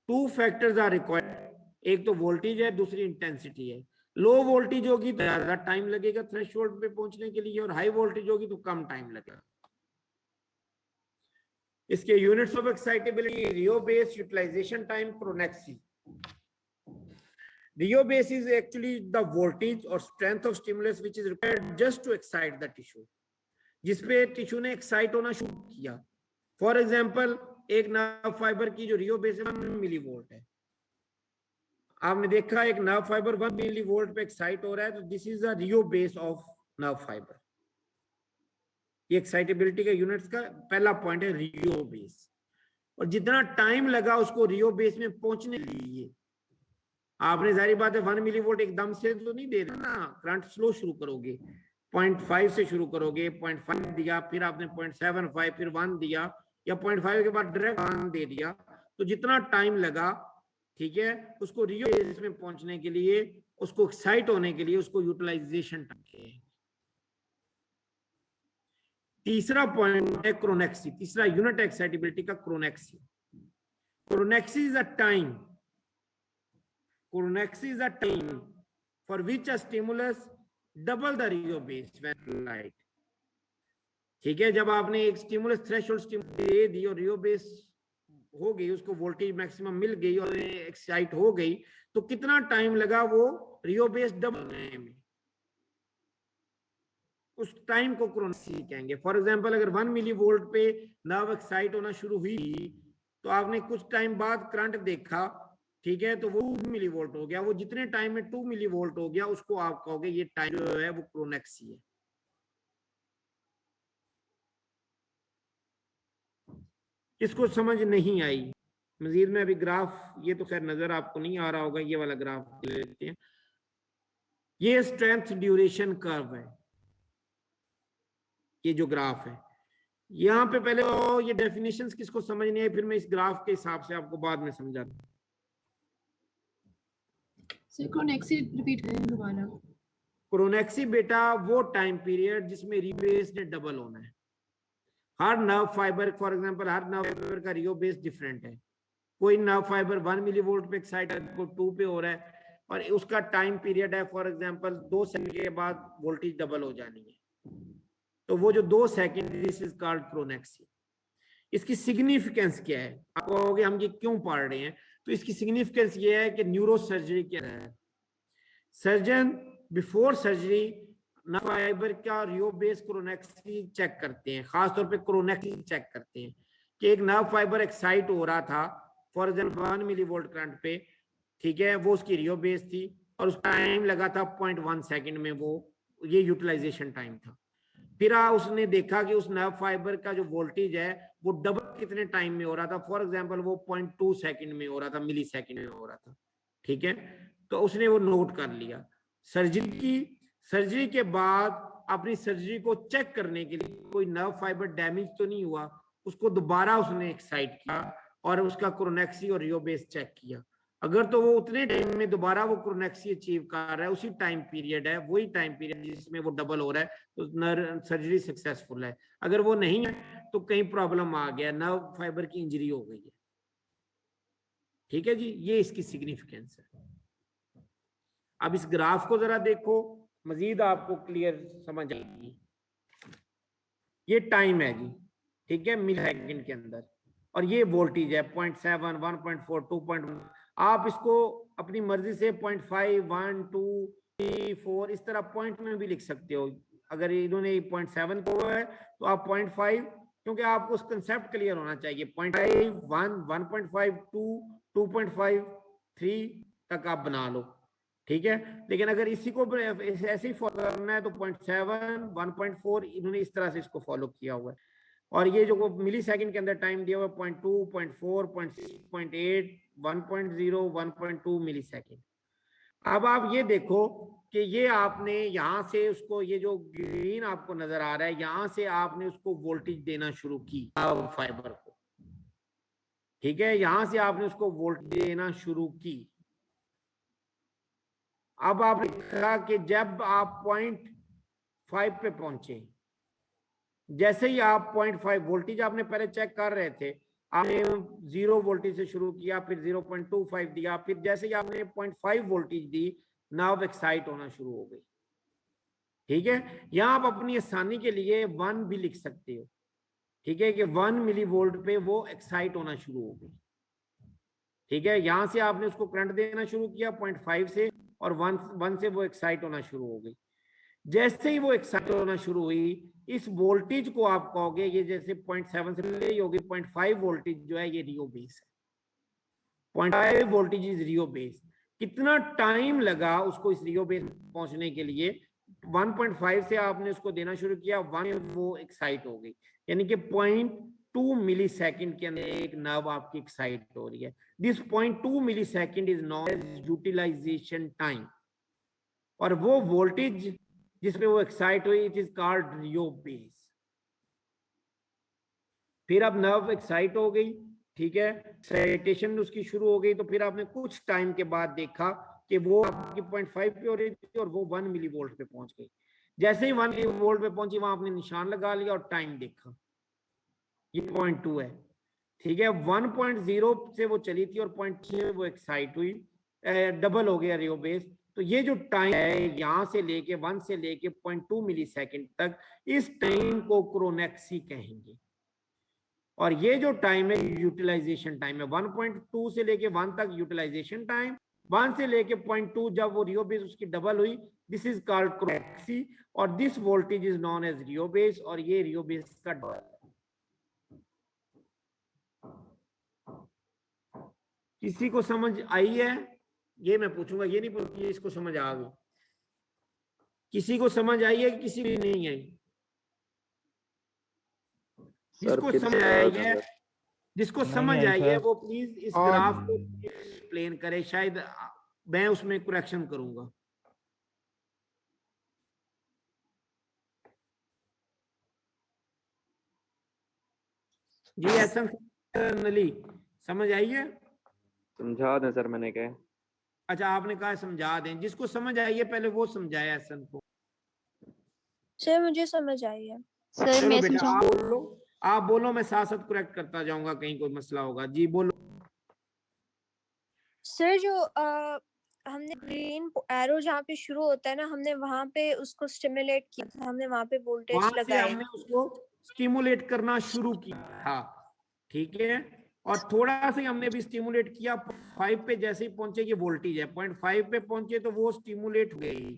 2 factors are required, एक तो वोल्टेज है, दूसरी इंटेंसिटी है। लो वोल्टेज होगी तो ज्यादा टाइम लगेगा थ्रेशोल्ड पे पहुंचने के लिए, और हाई वोल्टेज होगी तो कम टाइम लगेगा। इसके units of excitability, rheobase, utilisation time, chronaxie. Rheobase is actually the voltage और strength of stimulus which is required just to excite the tissue, जिसपे टिश्यू ने एक्साइट होना शुरू किया, फॉर एग्जाम्पल एक नर्व फाइबर की जो रियो base 1 milli volt है, आपने देखा एक नर्व फाइबर 1 मिली वोल्ट पे एक्साइट हो रहा है, तो this is the Rio base of nerve fibre. ये एक्साइटेबिलिटी का यूनिट्स का पहला पॉइंट है, रियो बेस। और जितना टाइम लगा उसको रियो बेस में पहुंचने के लिए, आपने जाहिर बात है 1 मिली वोल्ट एकदम से तो नहीं दे देना ना, करंट स्लो शुरू करोगे, 0.5 से शुरू करोगे, 0.5 दिया, फिर आपने 0.75, फिर 1 दिया, या 0.5 के बाद डायरेक्ट 1 दे दिया, तो जितना टाइम लगा, ठीक है, उसको रियो बेस में पहुंचने के लिए, उसको एक्साइट होने के लिए, उसको यूटिलाइजेशन टाइम। तीसरा पॉइंट है क्रोनेक्सी, तीसरा यूनिट एक्साइटेबिलिटी का chronaxie. Chronaxie is a time, chronaxie is a time for which a stimulus double the rheobase when light. ठीक है, जब आपने एक स्टिमुलस थ्रेशोल्ड स्टिमुलस दे दी और रियो बेस हो गई, उसको वोल्टेज मैक्सिमम मिल गई और एक्साइट हो गई, तो कितना टाइम लगा वो रियो बेस डबल होने में, उस टाइम को क्रोनेक्सी कहेंगे। फॉर एग्जांपल अगर 1 मिली वोल्ट पे नर्व एक्साइट होना शुरू हुई, तो आपने कुछ टाइम बाद करंट देखा, ठीक है, तो वो 2 मिली वोल्ट हो गया, वो जितने टाइम में 2 मिली वोल्ट हो गया, उसको आप कहोगे ये टाइम जो है वो क्रोनेक्सी है। इसको समझ नहीं आई मजीद में अभी ग्राफ, ये तो खैर नजर आपको नहीं आ रहा होगा, ये वाला ग्राफ ले लेते हैं। ये स्ट्रेंथ ड्यूरेशन कर्व है, ये जो ग्राफ है, यहाँ पे पहले ये डेफिनेशंस किसको समझ नहीं आई, फिर मैं इस ग्राफ के हिसाब से आपको बाद में समझा दूं। सर क्रोनेक्सी रिपीट करें दोबारा। क्रोनेक्सी बेटा वो टाइम पीरियड जिसमें रिबेस ने डबल होना है। हर नर्व फाइबर, फॉर एग्जांपल हर नर्व फाइबर का रियो बेस डिफरेंट है। कोई नर्व फाइबर 1 मिली वोल्ट पे एक्साइट है, को 2 पे हो रहा है, और उसका टाइम पीरियड है फॉर एग्जांपल 2 सेकंड के बाद वोल्टेज डबल हो जानी है, तो वो जो 2 सेकंड, दिस इज कॉल्ड क्रोनेक्सी। इसकी सिग्निफिकेंस क्या है, आप कहोगे हम ये क्यों पढ़ रहे हैं, तो इसकी सिग्निफिकेंस ये है कि न्यूरो सर्जरी क्या है, surgeon before surgery nerve fibre का रियो बेस क्रोनेक्सी चेक करते हैं, खासतौर पे क्रोनेक्सी चेक करते हैं कि एक नर्व फाइबर एक्साइट हो रहा था for example 1 millivolt current पे, ठीक है, वो उसकी रियो बेस थी और उसका टाइम लगा था 0.1 सेकंड में, वो ये यूटिलाइजेशन टाइम था। फिर उसने देखा कि उस नर्व फाइबर का जो वोल्टेज है वो डबल कितने टाइम में हो रहा था, फॉर एग्जांपल वो 0.2 सेकंड में हो रहा था, मिली सेकंड में हो रहा था, ठीक है, तो उसने वो नोट कर लिया। सर्जरी के बाद अपनी सर्जरी को चेक करने के लिए कोई नर्व फाइबर डैमेज तो नहीं हुआ, उसको दोबारा उसने एक्साइट किया और उसका क्रोनेक्सी और रियो बेस चेक किया। अगर तो वो उतने टाइम में दोबारा वो क्रोनेक्सी अचीव कर रहा है, उसी टाइम पीरियड है, वही टाइम पीरियड जिसमें वो डबल हो रहा है, तो सर्जरी सक्सेसफुल है। अगर वो नहीं है तो कहीं प्रॉब्लम आ गया, नर्व फाइबर की इंजरी हो गई है। ठीक है जी, ये इसकी सिग्निफिकेंस है। अब इस ग्राफ को जरा देखो, मजीद आपको क्लियर समझ आएगी। ये टाइम है जी, ठीक है, मिली सेकंड के अंदर, और ये वोल्टेज है 0.7, 1.4, 2.1। आप इसको अपनी मर्जी से 0.5, 1, 2, 3, 4 इस तरह पॉइंट में भी लिख सकते हो। अगर इन्होंने 0.7 को है तो आप 0.5, क्योंकि आपको उस कंसेप्ट क्लियर होना चाहिए, 0.5, 1, 1.5, 2, 2.5, 3 तक आप बना लो, ठीक है। लेकिन अगर इसी को ऐसे ही फॉलो करना है तो 0.7, 1.4 इन्होंने इस तरह से इसको फॉलो किया हुआ है। और ये जो मिली सेकंड के अंदर टाइम दिया हुआ है 0.2, 0.4, 0.6, 0.8, 1.0, 1.2 मिली सेकंड। अब आप ये देखो कि ये आपने यहां से उसको, ये जो ग्रीन आपको नजर आ रहा है, यहां से आपने उसको वोल्टेज देना शुरू की फाइबर को, ठीक है, यहां से आपने उसको वोल्टेज देना शुरू की। अब आपने देखा कि जब आप 0.5 पे पहुंचे, जैसे ही आप 0.5 वोल्टेज आपने पहले चेक कर रहे थे, आपने 0 वोल्टेज से शुरू किया, फिर 0.25 दिया, फिर जैसे ही आपने 0.5 वोल्टेज दी, नर्व एक्साइट होना शुरू हो गई, ठीक है। यहां आप अपनी आसानी के लिए 1 भी लिख सकते हो, ठीक है, कि 1 मिली वोल्ट पे वो एक्साइट होना शुरू हो गई, ठीक है। यहां से आपने उसको करंट देना शुरू किया 0.5 से, और 1 से वो एक्साइट होना शुरू हो गई। जैसे ही वो एक्साइट होना शुरू हुई, इस वोल्टेज को आप कहोगे, ये जैसे 0.7 से ले होगी 0.5 वोल्टेज जो है ये रियो बेस है। 0.5 वोल्टेज इज रियो बेस। कितना टाइम लगा उसको इस रियो बेस पहुंचने के लिए? 1.5 से आपने उसको देना शुरू किया, 1 वो एक्साइट हो गई, यानी कि 0.2 मिली सेकेंड के अंदर एक नर्व आपकी एक्साइट हो रही है। This 0.2 millisecond is known as utilization time, और वो वोल्टेज जिसमें वो एक्साइट हुई it is called rheobase. फिर अब नर्व एक्साइट हो गई, ठीक है, एक्साइटेशन उसकी शुरू हो गई, तो फिर आपने कुछ टाइम के बाद देखा कि वो आपकी 0.5 पे हो रही थी और वो 1 मिली वोल्ट पे पहुंच गई। जैसे ही 1 मिली वोल्ट पे पहुंची, वहां आपने निशान लगा लिया और टाइम देखा, ये 0.2 है, ठीक है। 1.0 से वो चली थी और 0.2 से वो एक्साइट हुई, डबल हो गया रियो बेस। तो ये जो टाइम है यहां से लेके 1 से लेके 0.2 मिली सेकेंड तक, इस टाइम को क्रोनेक्सी कहेंगे। और ये जो टाइम है यूटिलाइजेशन टाइम है। 1.2 से लेके 1 तक यूटिलाइजेशन टाइम, 1 से लेके 0.2 जब वो रियो बेस उसकी डबल हुई, दिस इज कॉल्ड क्रोनेक्सी, और this voltage is known as rheobase, और ये रियो बेस का डबल। किसी को समझ आई है? ये मैं पूछूंगा, ये नहीं पूछूंगा इसको समझ आ गई। किसी को समझ आई है कि किसी को नहीं आई? जिसको समझ आई है, जिसको समझ आई है वो प्लीज इस ग्राफ को एक्सप्लेन करे, शायद मैं उसमें करेक्शन करूंगा। जी एहसन अली, समझ आई है? समझा दें सर मैंने कहा। अच्छा, आपने कहा समझा दें। जिसको समझ आई है पहले वो समझाए एहसन को। सर मुझे समझ आई है। सर चलो मैं बेटा समझाऊं? आप बोलो, आप बोलो, मैं साथ साथ करेक्ट करता जाऊंगा, कहीं कोई मसला होगा। जी बोलो। सर जो हमने ग्रीन एरो जहाँ पे शुरू होता है ना, हमने वहां पे उसको स्टिमुलेट किया था, हमने वहां पे वोल्टेज वहां से लगाई। हमने उसको स्टिमुलेट करना शुरू किया था, ठीक है, और थोड़ा सा हमने भी स्टिमुलेट किया। 5 पे जैसे ही पहुंचे, ये वोल्टेज है, 0.5 पे पहुंचे तो वो स्टिमुलेट हो गई।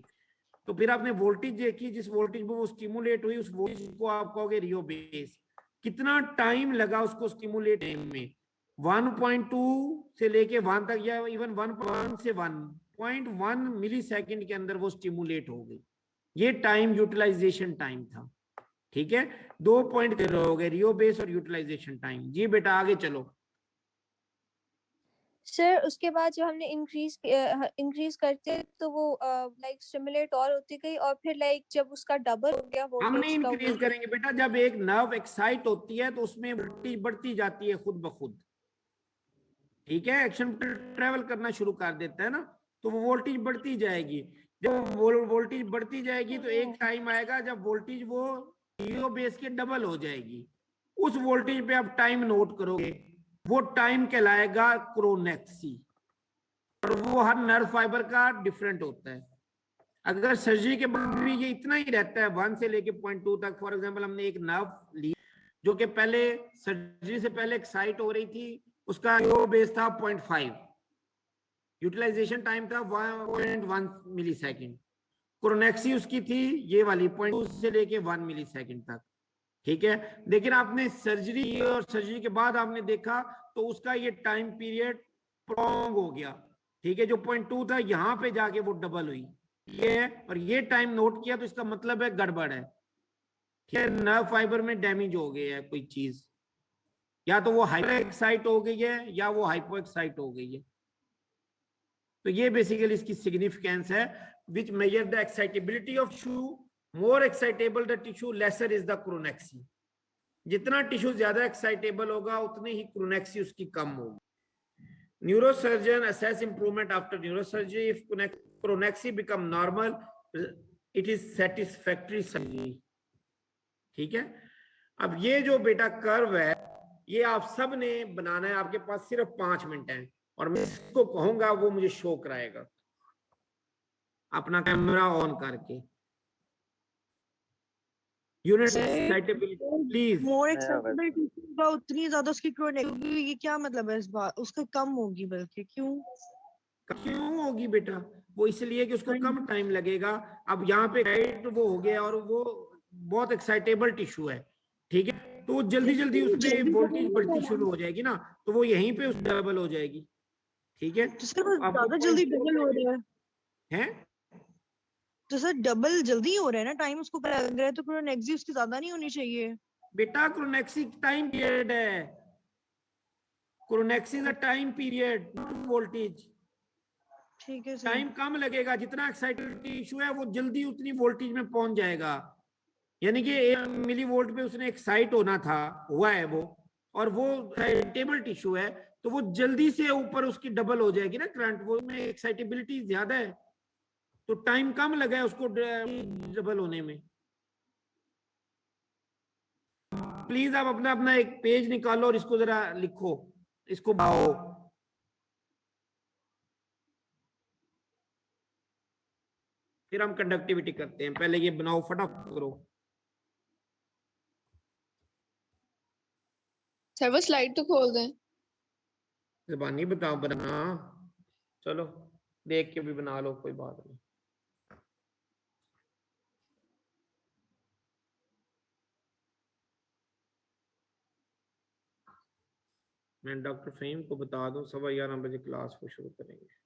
तो फिर आपने वोल्टेज देखी, जिस वोल्टेज में वो स्टिमुलेट हुई उस वोल्टेज को आप कहोगे रियो बेस। कितना टाइम लगा उसको स्टिमुलेट में? 1.2 से लेके 1 तक, या इवन 1.1 से 1.1 मिली सेकेंड के अंदर वो स्टिमुलेट हो गई। ये टाइम यूटिलाइजेशन टाइम था, ठीक है। 2 पॉइंट हो गए, रियो बेस और यूटिलाइजेशन टाइम। जी बेटा आगे चलो। सर उसके बाद जब हमने इंक्रीज करते तो वो लाइक स्टिमुलेट और होती गई, और फिर लाइक जब उसका डबल हो गया हम नहीं वोल्टेज का, इंक्रीज करेंगे बेटा, जब एक नर्व एक्साइट होती है तो उसमें वोल्टेज बढ़ती जाती है खुद ब खुद, ठीक है। एक्शन ट्रेवल करना शुरू कर देता है ना, तो वो वोल्टेज बढ़ती जाएगी। जब वोल्टेज बढ़ती जाएगी तो एक टाइम आएगा जब वोल्टेज वो रियो बेस के डबल हो जाएगी। उस वोल्टेज पे आप टाइम नोट करोगे, वो टाइम कहलाएगा क्रोनेक्सी, और वो हर नर्व फाइबर का डिफरेंट होता है। अगर सर्जरी के बाद भी ये इतना ही रहता है 1 से लेके 0.2 तक। फॉर एग्जांपल हमने एक नर्व ली जो कि पहले सर्जरी से पहले एक्साइट हो रही थी, उसका रियो बेस था 0.5, यूटिलाइजेशन टाइम था 1.1 मिली सेकेंड। क्रोनेक्सी उसकी थी ये वाली 0.2 से लेके 1 मिली सेकेंड तक, ठीक है। लेकिन आपने सर्जरी की और सर्जरी के बाद आपने देखा तो उसका ये टाइम पीरियड प्रोलॉन्ग हो गया, ठीक है। जो 0.2 था यहां पे जाके वो डबल हुई, ये है, और ये टाइम नोट किया तो इसका मतलब है गड़बड़ है, ठीक है। नर्व फाइबर में डैमेज हो गया है कोई चीज, या तो वो हाइपर एक्साइट हो गई है या वो हाइपो एक्साइट हो गई है। तो ये बेसिकली इसकी सिग्निफिकेंस है, which measure the excitability of tissue. More excitable the tissue lesser is the chronaxie. जितना टिश्यू ज्यादा एक्साइटेबल होगा उतनी ही क्रोनेक्सी उसकी कम होगी। Neurosurgeon assess improvement after neurosurgery. If cronexy become normal, it is satisfactory surgery, ठीक है। अब ये जो बेटा कर्व है ये आप सब ने बनाना है, आपके पास सिर्फ 5 मिनट है, और मैं इसको कहूंगा वो मुझे शो कराएगा अपना कैमरा ऑन करके। Unit excitability please. More excitability होगा उतनी ज्यादा उसकी क्रोनेक्सी होगी, क्या मतलब है इस बात? उसका कम होगी, बल्कि क्यों? क्यों होगी बेटा? वो इसलिए कि उसको कम टाइम लगेगा। अब यहाँ पे एक्साइट वो हो गया और वो बहुत एक्साइटेबल टिश्यू है, ठीक है, तो जल्दी जल्दी उसपे वोल्टेज बढ़ती शुरू हो जाएगी ना, तो वो यहीं पे उस डबल हो जाएगी, ठीक है। तो सर वो आपको ज्यादा जल्दी डबल हो रहा है। है तो सर डबल जल्दी हो रहा है ना, टाइम उसको लग रहा है, तो क्रोनेक्सी उसकी ज्यादा नहीं होनी चाहिए। बेटा क्रोनेक्सी टाइम पीरियड है, chronaxie is a time period not voltage. ठीक है सर। टाइम कम लगेगा, जितना एक्साइटेड इशू है वो जल्दी उतनी वोल्टेज में पहुंच जाएगा, यानी कि 1 मिली वोल्ट पे उसने एक्साइट होना था, हुआ है वो, और वो एक्साइटेबल टिश्यू है, तो वो जल्दी से ऊपर उसकी डबल हो जाएगी ना करंट, वो में एक्साइटेबिलिटी ज्यादा है, तो टाइम कम लगा है उसको डबल होने में। प्लीज आप अपना अपना एक पेज निकालो और इसको जरा लिखो, इसको बढ़ाओ। फिर हम कंडक्टिविटी करते हैं, पहले ये बनाओ, फटाफट करो। सर वो स्लाइड तो खोल दें। जबानी बताओ बना, चलो देख के भी बना लो, कोई बात नहीं। मैं डॉक्टर फहीम को बता दूं 11:15 क्लास को शुरू करेंगे।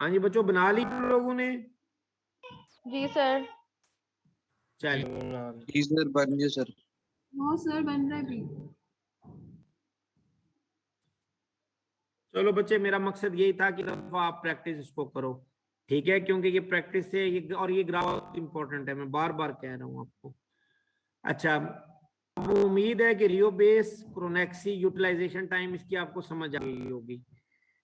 हाँ जी बच्चों, बना ली तुम लोगों ने? जी सर। चलिए जी सर, बन गया सर। हाँ सर बन रहा है भी। चलो बच्चे, मेरा मकसद यही था कि दफा आप प्रैक्टिस इसको करो, ठीक है, क्योंकि ये प्रैक्टिस से ये, और ये ग्राफ इंपॉर्टेंट है, मैं बार बार कह रहा हूं आपको। अच्छा, अब उम्मीद है कि रियो बेस क्रोनेक्सी यूटिलाइजेशन टाइम इसकी आपको समझ आ गई होगी।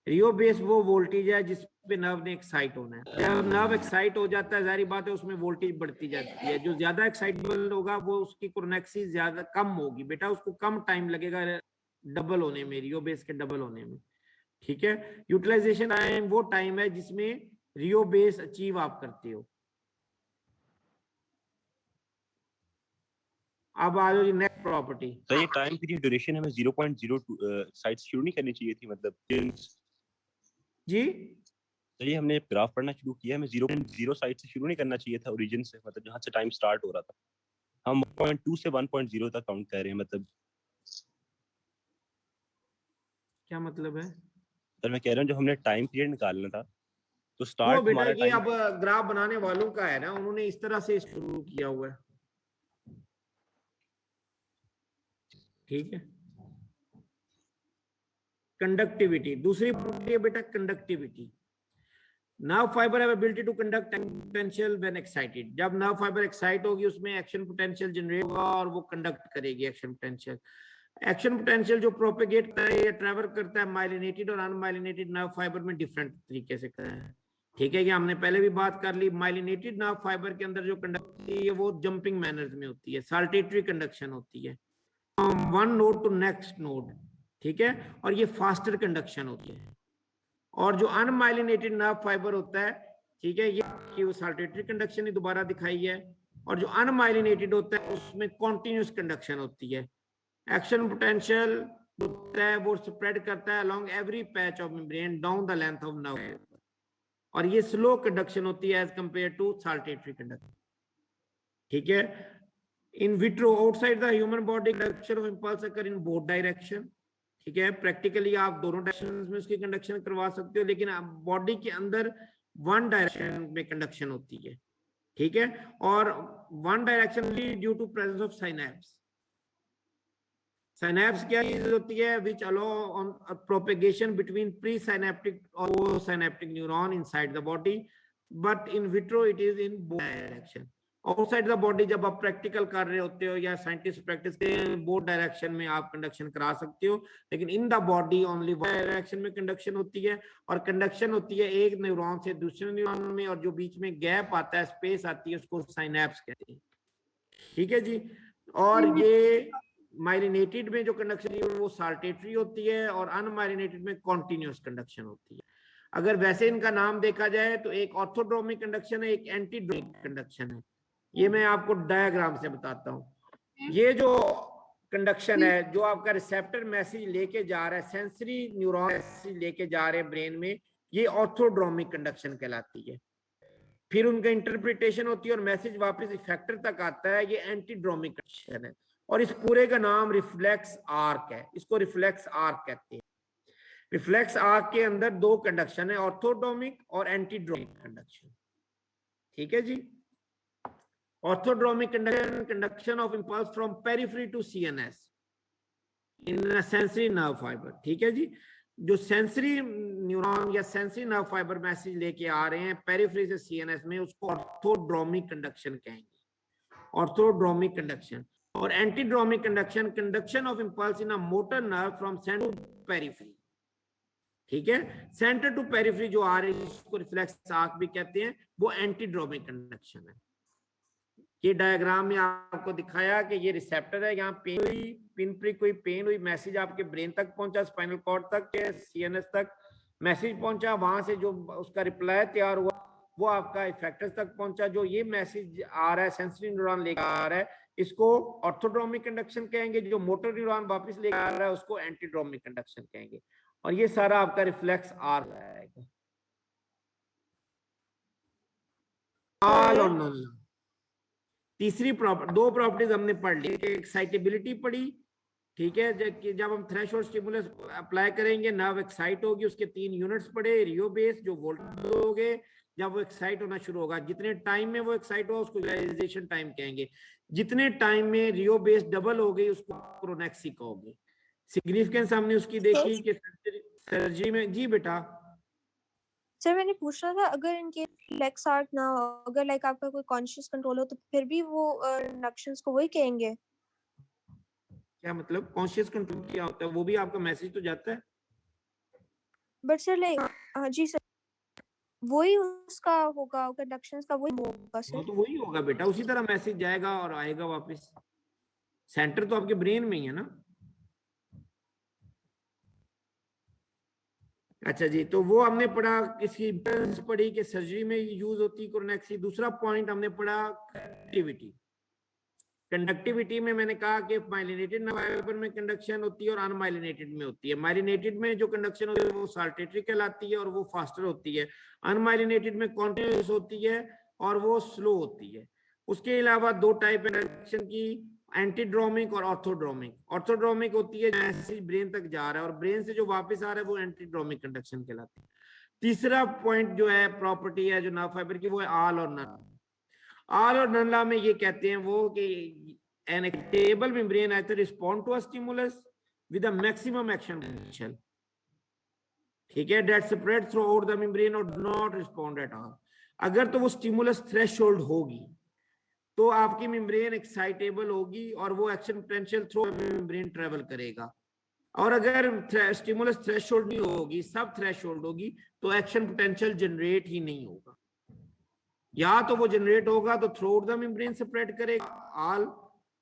रियो बेस वो वोल्टेज है जिस पे नर्व ने एक्साइट होना है। जब नर्व एक्साइट हो जाता है, जाहिर बात है उसमें वोल्टेज बढ़ती जाती है, जो ज्यादा एक्साइटेबल होगा वो उसकी क्रोनेक्सी ज्यादा कम होगी, बेटा उसको कम टाइम लगेगा डबल होने में, रियो बेस के डबल होने में, ठीक है। यूटिलाइजेशन टाइम वो टाइम है जिसमें रियो बेस अचीव आप करते हो। अब आ जाओ जी नेक्स्ट प्रॉपर्टी। तो ये टाइम पीरियड ड्यूरेशन हमें 0.02 साइड शुरू नहीं करनी चाहिए थी, मतलब जी तो ये हमने ग्राफ पढ़ना शुरू किया, हमें 0.0 साइड से शुरू नहीं करना चाहिए था, ओरिजिन से, मतलब जहां से टाइम स्टार्ट हो रहा था। हम 1.2 से 1.0 तक काउंट कर रहे हैं, मतलब क्या मतलब है? सर मैं कह रहा हूँ जब हमने टाइम पीरियड निकालना था तो वो स्टार्ट बेटा हमारा ये टाइम अब ग्राफ बनाने वालों का है ना, उन्होंने इस तरह से शुरू किया हुआ है, ठीक है। कंडक्टिविटी दूसरी प्रॉपर्टी है बेटा, conductivity. Nerve fibre have ability to conduct potential when excited. जब नर्व फाइबर एक्साइट होगी उसमें एक्शन पोटेंशियल जनरेट होगा और वो कंडक्ट करेगी एक्शन पोटेंशियल। एक्शन पोटेंशियल जो प्रोपेगेट करता है या ट्रैवल करता है माइलिनेटेड और अनमाइलिनेटेड नर्व फाइबर में डिफरेंट तरीके से करता है, ठीक है। ये हमने पहले भी बात कर ली। माइलिनेटेड नर्व फाइबर के अंदर जो कंडक्ट होती है वो जंपिंग मैनर्स में होती है, साल्टेटरी कंडक्शन होती है, one node to next node, ठीक है, और ये फास्टर कंडक्शन होती है। और जो अनमाइलिनेटेड नर्व फाइबर होता है, ठीक है, ये वो साल्टेटरी कंडक्शन ही दोबारा दिखाई है। और जो अनमाइलिनेटेड होता है उसमें कॉन्टिन्यूस कंडक्शन होती है। एक्शन पोटेंशियल होता है वो स्प्रेड करता है along every patch of membrane down the length of nerve, और ये स्लो कंडक्शन होती है as compare to saltatory conduction, ठीक है। In vitro outside the human body conduction of impulse occur in both direction, ठीक है। प्रैक्टिकली आप दोनों डायरेक्शन में उसकी कंडक्शन करवा सकते हो, लेकिन बॉडी के अंदर वन डायरेक्शन में कंडक्शन होती है, ठीक है। और one direction due to presence of synapse. Synapse क्या चीज होती है? Which allow on propagation between pre synaptic और synaptic neuron inside the body, but in vitro it is in both direction. Outside the body जब आप practical कर रहे होते हो या साइंटिस्ट प्रैक्टिस करते हैं, बोथ डायरेक्शन में आप कंडक्शन करा सकते हो, लेकिन in the body only one direction में कंडक्शन होती है। और कंडक्शन होती है एक न्यूरॉन से दूसरे न्यूरॉन में, और जो बीच में गैप आता है, स्पेस आती है, उसको साइनैप्स कहते हैं, ठीक है जी। और ये माइलिनेटेड में जो कंडक्शन है वो साल्टेटरी होती है, और अनमाइलिनेटेड में कॉन्टिन्यूस कंडक्शन होती है। अगर वैसे इनका नाम देखा जाए तो एक ऑर्थोड्रोमिक कंडक्शन है, एक एंटीड्रोमिक कंडक्शन है। ये मैं आपको डायग्राम से बताता हूँ। ये जो कंडक्शन है, जो आपका रिसेप्टर मैसेज लेके जा रहा है, सेंसरी न्यूरॉन मैसेज लेके जा रहे हैं ब्रेन में, ये ऑर्थोड्रोमिक कंडक्शन कहलाती है। फिर उनका इंटरप्रिटेशन होती है और मैसेज वापस इफेक्टर तक आता है, ये एंटीड्रोमिक कंडक्शन है। और इस पूरे का नाम रिफ्लेक्स आर्क है, इसको रिफ्लेक्स आर्क कहते हैं। रिफ्लेक्स आर्क के अंदर दो कंडक्शन है, ऑर्थोड्रोमिक और एंटीड्रोमिक कंडक्शन, ठीक है जी। Orthodromic conduction of impulse from periphery to CNS in sensory nerve fibre, ठीक है जी। जो सेंसरी न्यूरॉन या सेंसरी नर्व फाइबर मैसेज लेके आ रहे हैं पेरिफेरी से सीएनएस में, उसको ऑर्थोड्रोमिक कंडक्शन कहेंगे, ऑर्थोड्रोमिक कंडक्शन। और antidromic conduction, conduction of impulse in a motor nerve from centre to periphery, ठीक है। सेंटर टू पेरिफेरी जो आ रही है, जिसको रिफ्लेक्स आर्क भी कहते हैं, वो एंटीड्रोमिक कंडक्शन है। ये डायग्राम में आपको दिखाया कि ये रिसेप्टर है, यहाँ पेन हुई, पिन प्रिक हुई, पेन हुई, मैसेज आपके ब्रेन तक पहुंचा, स्पाइनल कॉर्ड तक, सीएनएस तक मैसेज पहुंचा, वहां से जो उसका रिप्लाई तैयार हुआ वो आपका इफेक्टर्स तक पहुंचा। जो ये मैसेज आ रहा है सेंसरी न्यूरॉन लेकर आ रहा है, इसको ऑर्थोड्रोमिक कंडक्शन कहेंगे। जो मोटर न्यूरॉन वापस लेकर आ रहा है उसको एंटीड्रोमिक कंडक्शन कहेंगे। और ये सारा आपका रिफ्लेक्स आर्क आएगा। ऑल और नॉन। तीसरी दो प्रॉपर्टीज हमने पढ़ ली, एक्साइटेबिलिटी पढ़ी, ठीक है। जब हम थ्रेशोल्ड स्टिमुलस अप्लाई करेंगे, नर्व एक्साइट होगी, उसके 3 यूनिट्स पढ़े, रियो बेस जो वोल्टेज होगे जब वो एक्साइट होना शुरू होगा, जितने टाइम में वो एक्साइट होगा उसको रियलाइजेशन टाइम कहेंगे। जितने टाइम में रियो बेस डबल हो गई उसको क्रोनेक्सी कहोगे। सिग्निफिकेंस हमने उसकी देखी कि सर्जरी में। जी बेटा। सर मैंने पूछना था, अगर इनके रिफ्लेक्स आर्क ना हो, अगर लाइक आपका कोई कॉन्शियस कंट्रोल हो, तो फिर भी वो कंडक्शंस को वही कहेंगे? क्या मतलब कॉन्शियस कंट्रोल क्या होता है? वो भी आपका मैसेज तो जाता है, बट सर लाइक जी सर, वही उसका होगा, कंडक्शंस का वही होगा वो सर? तो वही होगा बेटा, उसी तरह मैसेज जाएगा और आएगा वापस। सेंटर तो आपके ब्रेन में ही है ना। अच्छा जी, तो वो हमने पढ़ा, इसकी इंपॉर्टेंस पढ़ी कि सर्जरी में यूज होती है क्रोनेक्सी। दूसरा पॉइंट हमने पढ़ा कंडक्टिविटी। कंडक्टिविटी में मैंने कहा कि माइलिनेटेड नर्व फाइबर में कंडक्शन होती है और अनमाइलिनेटेड में होती है। माइलिनेटेड में जो कंडक्शन होती है वो साल्टेटरी कहलाती है और वो फास्टर होती है। अनमाइलिनेटेड में कॉन्टिन्यूस होती है और वो स्लो होती है। उसके अलावा दो टाइप कंडक्शन की, एंटीड्रोमिक और ऑर्थोड्रोमिक। ऑर्थोड्रोमिक होती है मैसेज ब्रेन तक जा रहा है और ब्रेन से जो वापस आ रहा है वो एंटीड्रोमिक कंडक्शन कहलाती है। तीसरा पॉइंट जो है प्रॉपर्टी है जो नर्व फाइबर की, वो है all or none. All or none law में ये कहते हैं वो कि an stable membrane either respond to a stimulus with a maximum action potential, ठीक है, that spread throughout the membrane or do not respond at all। अगर तो वो स्टिमुलस थ्रेशोल्ड होगी तो आपकी मेम्ब्रेन एक्साइटेबल होगी और वो action potential through membrane travel करेगा। और अगर स्टिमुलस थ्रेशोल्ड नहीं होगी, सब थ्रेशोल्ड होगी, तो एक्शन पोटेंशियल जनरेट ही नहीं होगा। या तो वो जनरेट होगा तो through out the membrane spread करेगा ऑल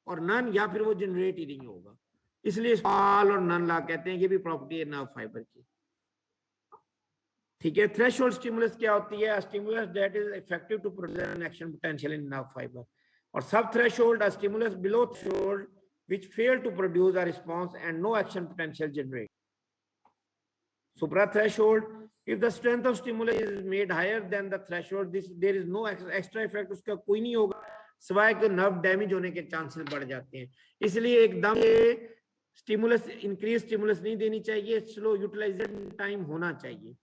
और नन, या फिर वो जनरेट ही नहीं होगा। इसलिए ऑल और नन लॉ कहते हैं। ये भी प्रॉपर्टी है नर्व फाइबर की, ठीक है। थ्रेशोल्ड स्टिमुलस क्या होती है? Stimulus that is effective to produce an action potential in nerve fibre. और subthreshold stimulus below threshold which fail to produce a response and no action potential generated. Supra threshold, if the strength of stimulus is made higher than the threshold, there is no extra effect, उसका कोई नहीं होगा सिवाय कि nerve damage होने के chances बढ़ जाते हैं। इसलिए एकदम स्टिमुलस इंक्रीज स्टिमुलस नहीं देनी चाहिए, स्लो यूटिलाइजेशन टाइम होना चाहिए,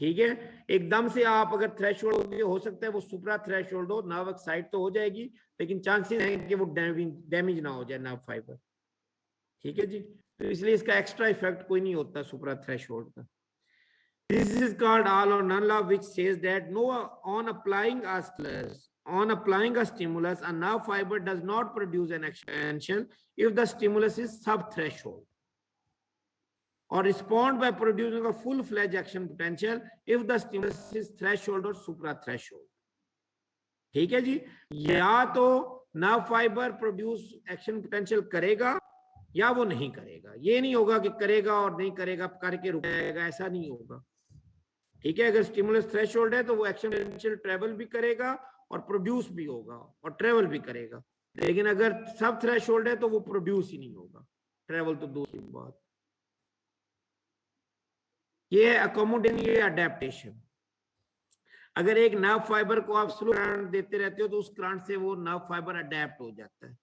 ठीक है। एकदम से आप अगर थ्रेशोल्ड हो सकता है वो सुप्रा थ्रेशोल्ड हो, नर्व एक्साइट तो हो जाएगी, लेकिन चांसेस हैं कि वो डैमेज ना हो जाए नर्व फाइबर, ठीक है जी। तो इसलिए इसका एक्स्ट्रा इफेक्ट कोई नहीं होता सुप्रा थ्रेशोल्ड का। This is called all or none law which says that no on applying a stimulus a nerve fibre does not produce an action potential if the stimulus is subthreshold or respond by producing a full-fledged action potential if the stimulus is threshold or supra threshold, ठीक है जी। या तो nerve fibre produce action potential करेगा या वो नहीं करेगा। ये नहीं होगा कि करेगा और नहीं करेगा, करके रुक जाएगा, ऐसा नहीं होगा, ठीक है। अगर स्टिमुलस थ्रेशोल्ड है तो वो एक्शन पोटेंशियल ट्रेवल भी करेगा और प्रोड्यूस भी होगा और ट्रेवल भी करेगा। लेकिन अगर सब थ्रेशोल्ड है तो वो प्रोड्यूस ही नहीं होगा, ट्रेवल तो दूसरी बात। ये है अकोमोडेशन, ये अडेप्टेशन। अगर एक नर्व फाइबर को आप स्लो करंट देते रहते हो तो उस करंट से वो नर्व फाइबर अडेप्ट हो जाता है,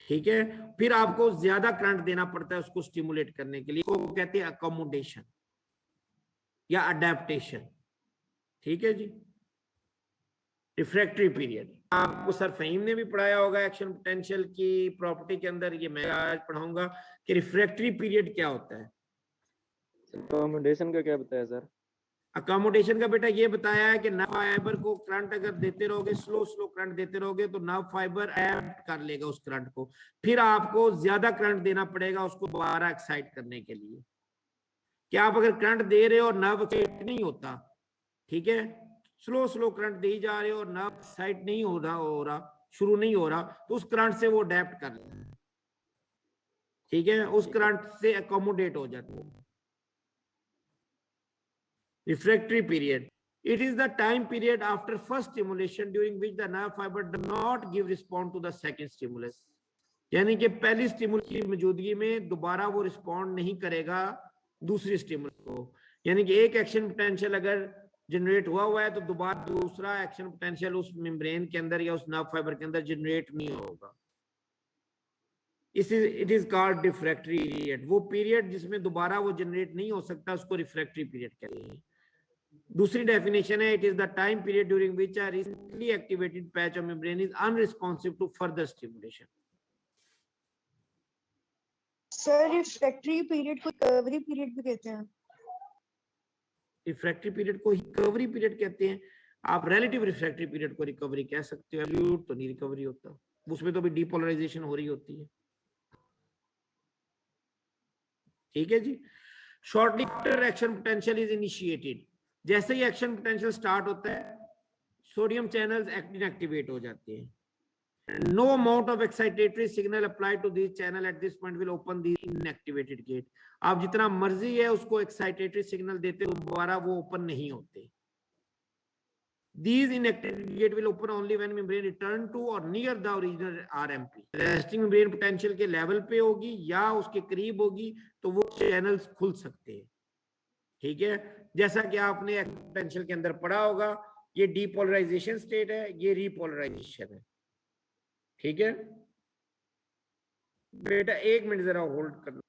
ठीक है। फिर आपको ज्यादा करंट देना पड़ता है उसको स्टिमुलेट करने के लिए, को कहते हैं अकोमोडेशन या अडेप्टेशन, ठीक है जी। रिफ्रैक्टरी पीरियड आपको सर फहीम ने भी पढ़ाया होगा एक्शन पोटेंशियल की प्रॉपर्टी के अंदर, ये मैं आज पढ़ाऊंगा कि रिफ्रैक्टरी पीरियड क्या होता है। अकोमोडेशन का क्या बताया सर? अकोमोडेशन का बेटा ये बताया है कि नर्व फाइबर को करंट अगर देते रहोगे, स्लो स्लो करंट देते रहोगे तो नर्व फाइबर एडप्ट कर लेगा उस करंट को, फिर आपको ज्यादा करंट देना पड़ेगा उसको दोबारा एक्साइट करने के लिए। क्या आप अगर करंट दे रहे हो और नर्व एक्साइट नहीं होता, ठीक है, स्लो स्लो करंट दे जा रहे हो और नर्व एक्साइट नहीं हो रहा शुरू नहीं हो रहा, तो उस करंट से वो अडेप्ट कर लेगा, ठीक है, उस करंट से अकोमोडेट हो जाता है। Refractory period. It is the time period after first stimulation during which the nerve fiber does not give response to the second stimulus. यानी कि पहली स्टिमुलस की मौजूदगी में दोबारा वो रिस्पॉन्ड नहीं करेगा दूसरी स्टिमुलस को। यानी कि एक एक्शन पोटेंशियल अगर जनरेट हुआ है तो दोबारा दूसरा एक्शन पोटेंशियल उस मेम्ब्रेन के अंदर या उस नर्व फाइबर के अंदर जनरेट नहीं होगा। It is called refractory period. वो पीरियड जिसमें दोबारा वो जनरेट नहीं हो सकता उसको रिफ्रैक्टरी पीरियड कहते हैं। दूसरी डेफिनेशन है, it is the time period during which a recently activated patch of membrane is unresponsive to further stimulation. Sir refractory period को रिकवरी पीरियड भी कहते हैं। रिफ्रैक्टरी पीरियड को रिकवरी पीरियड कहते हैं। आप रिलेटिव रिफ्रैक्टरी पीरियड को रिकवरी कह सकते हो, एब्सोल्यूट तो नहीं रिकवरी होता, उसमें तो भी डीपोलराइजेशन हो रही होती है, ठीक है जी। Shortly after action potential is initiated, जैसे ही एक्शन पोटेंशियल स्टार्ट होता है सोडियम चैनल्स इनएक्टिवेट हो जाते हैं। No amount of excitatory signal apply to this channel at this point will open the inactivated gate. आप जितना मर्जी है उसको एक्साइटेटरी सिग्नल देते हो, दोबारा वो ओपन नहीं होते। These inactivated gate will open only when membrane return to or near the original RMP. Resting membrane potential के लेवल पे होगी या उसके करीब होगी तो वो चैनल्स खुल सकते हैं, ठीक है। जैसा कि आपने पोटेंशियल के अंदर पढ़ा होगा, ये डीपोलराइजेशन स्टेट है, ये रीपोलराइजेशन है, ठीक है बेटा। एक मिनट जरा होल्ड करना।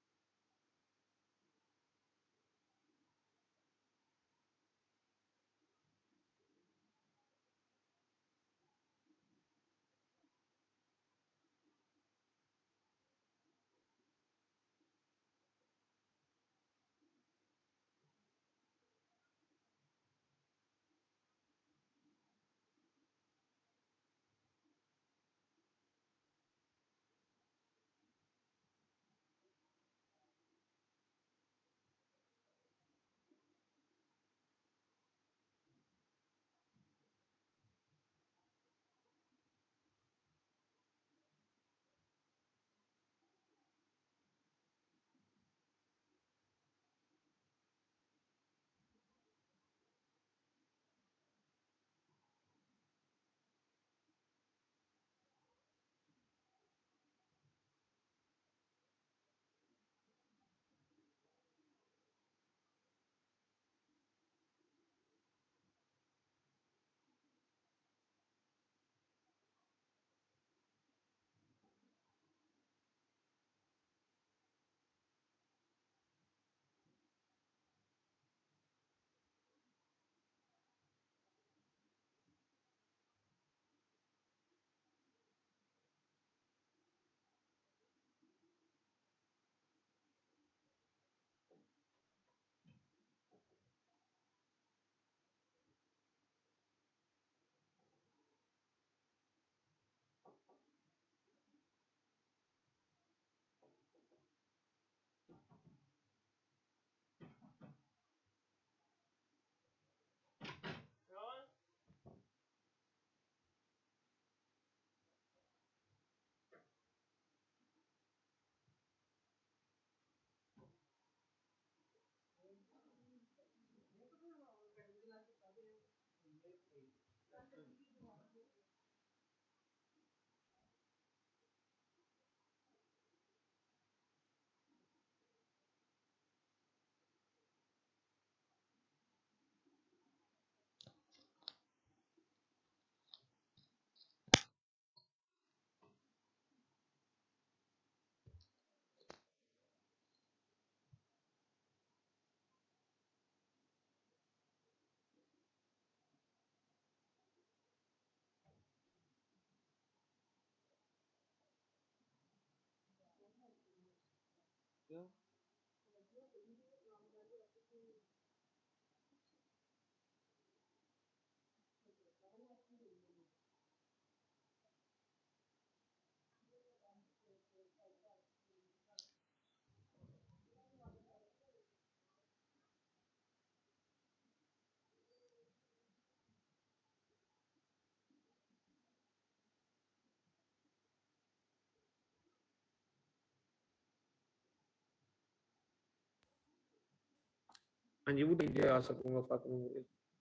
हाँ जी, वो दीजिए, आ सकूंगा फातिमा।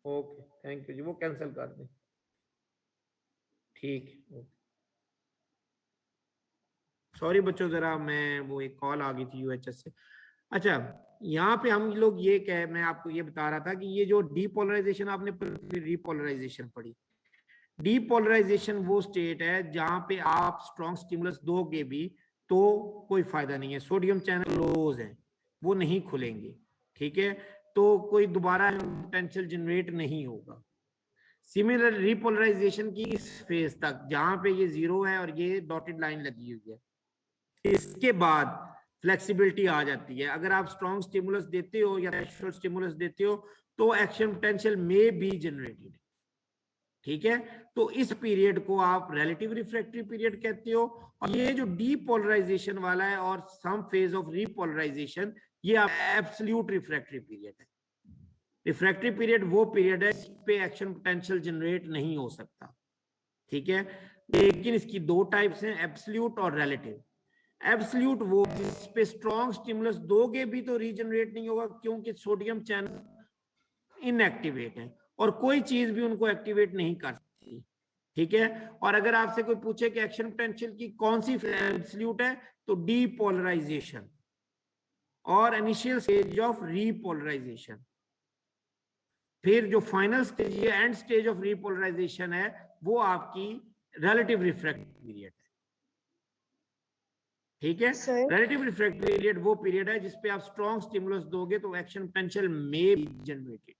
ओके, थैंक यू जी, वो कैंसिल कर दें। ठीक है, सॉरी बच्चों, जरा मैं वो एक कॉल आ गई थी यूएचएस से। अच्छा, यहाँ पे हम लोग ये कह, मैं आपको ये बता रहा था कि ये जो डीपोलराइजेशन आपने फिर रीपोलराइजेशन पढ़ी। डीपोलराइजेशन वो स्टेट है जहां पे आप स्ट्रॉन्ग स्टिमुलस दोगे भी तो कोई फायदा नहीं है, सोडियम चैनल क्लोज है, वो नहीं खुलेंगे, ठीक है, तो कोई दोबारा पोटेंशियल जनरेट नहीं होगा। सिमिलर रिपोलराइजेशन की इस फेज तक जहां पे ये 0 है और ये डॉटेड लाइन लगी हुई है, इसके बाद फ्लेक्सिबिलिटी आ जाती है। अगर आप स्ट्रॉन्ग स्टिमुलस देते हो या थ्रेशोल्ड स्टिमुलस देते हो तो एक्शन पोटेंशियल में बी जनरेटेड, ठीक है। तो इस पीरियड को आप रिलेटिव रिफ्रैक्टरी पीरियड कहते हो। और ये जो डीपोलराइजेशन वाला है और सम फेज ऑफ रीपोलराइजेशन, ये आप एब्सोल्यूट रिफ्रैक्टरी पीरियड है। रिफ्रैक्टरी पीरियड वो पीरियड है जिस पे एक्शन पोटेंशियल जनरेट नहीं हो सकता, ठीक है। लेकिन इसकी दो टाइप्स हैं, एब्सोल्यूट और रिलेटिव। एब्सोल्यूट वो जिस पे स्ट्रॉन्ग स्टिमुलस दोगे भी तो रीजनरेट नहीं होगा, क्योंकि सोडियम चैनल इनएक्टिवेट है और कोई चीज भी उनको एक्टिवेट नहीं कर सकती, ठीक है। और अगर आपसे कोई पूछे कि एक्शन पोटेंशियल की कौन सी एब्सोल्यूट है, तो डीपोलराइजेशन और इनिशियल स्टेज ऑफ रीपोलराइजेशन। फिर जो फाइनल स्टेज या एंड स्टेज ऑफ रीपोलराइजेशन है वो आपकी रिलेटिव रिफ्रैक्टिव पीरियड है, ठीक है। रिलेटिव रिफ्रैक्टिव पीरियड वो पीरियड है जिसपे आप स्ट्रॉन्ग स्टिमुलस दोगे तो एक्शन पोटेंशियल में बी जनरेटेड।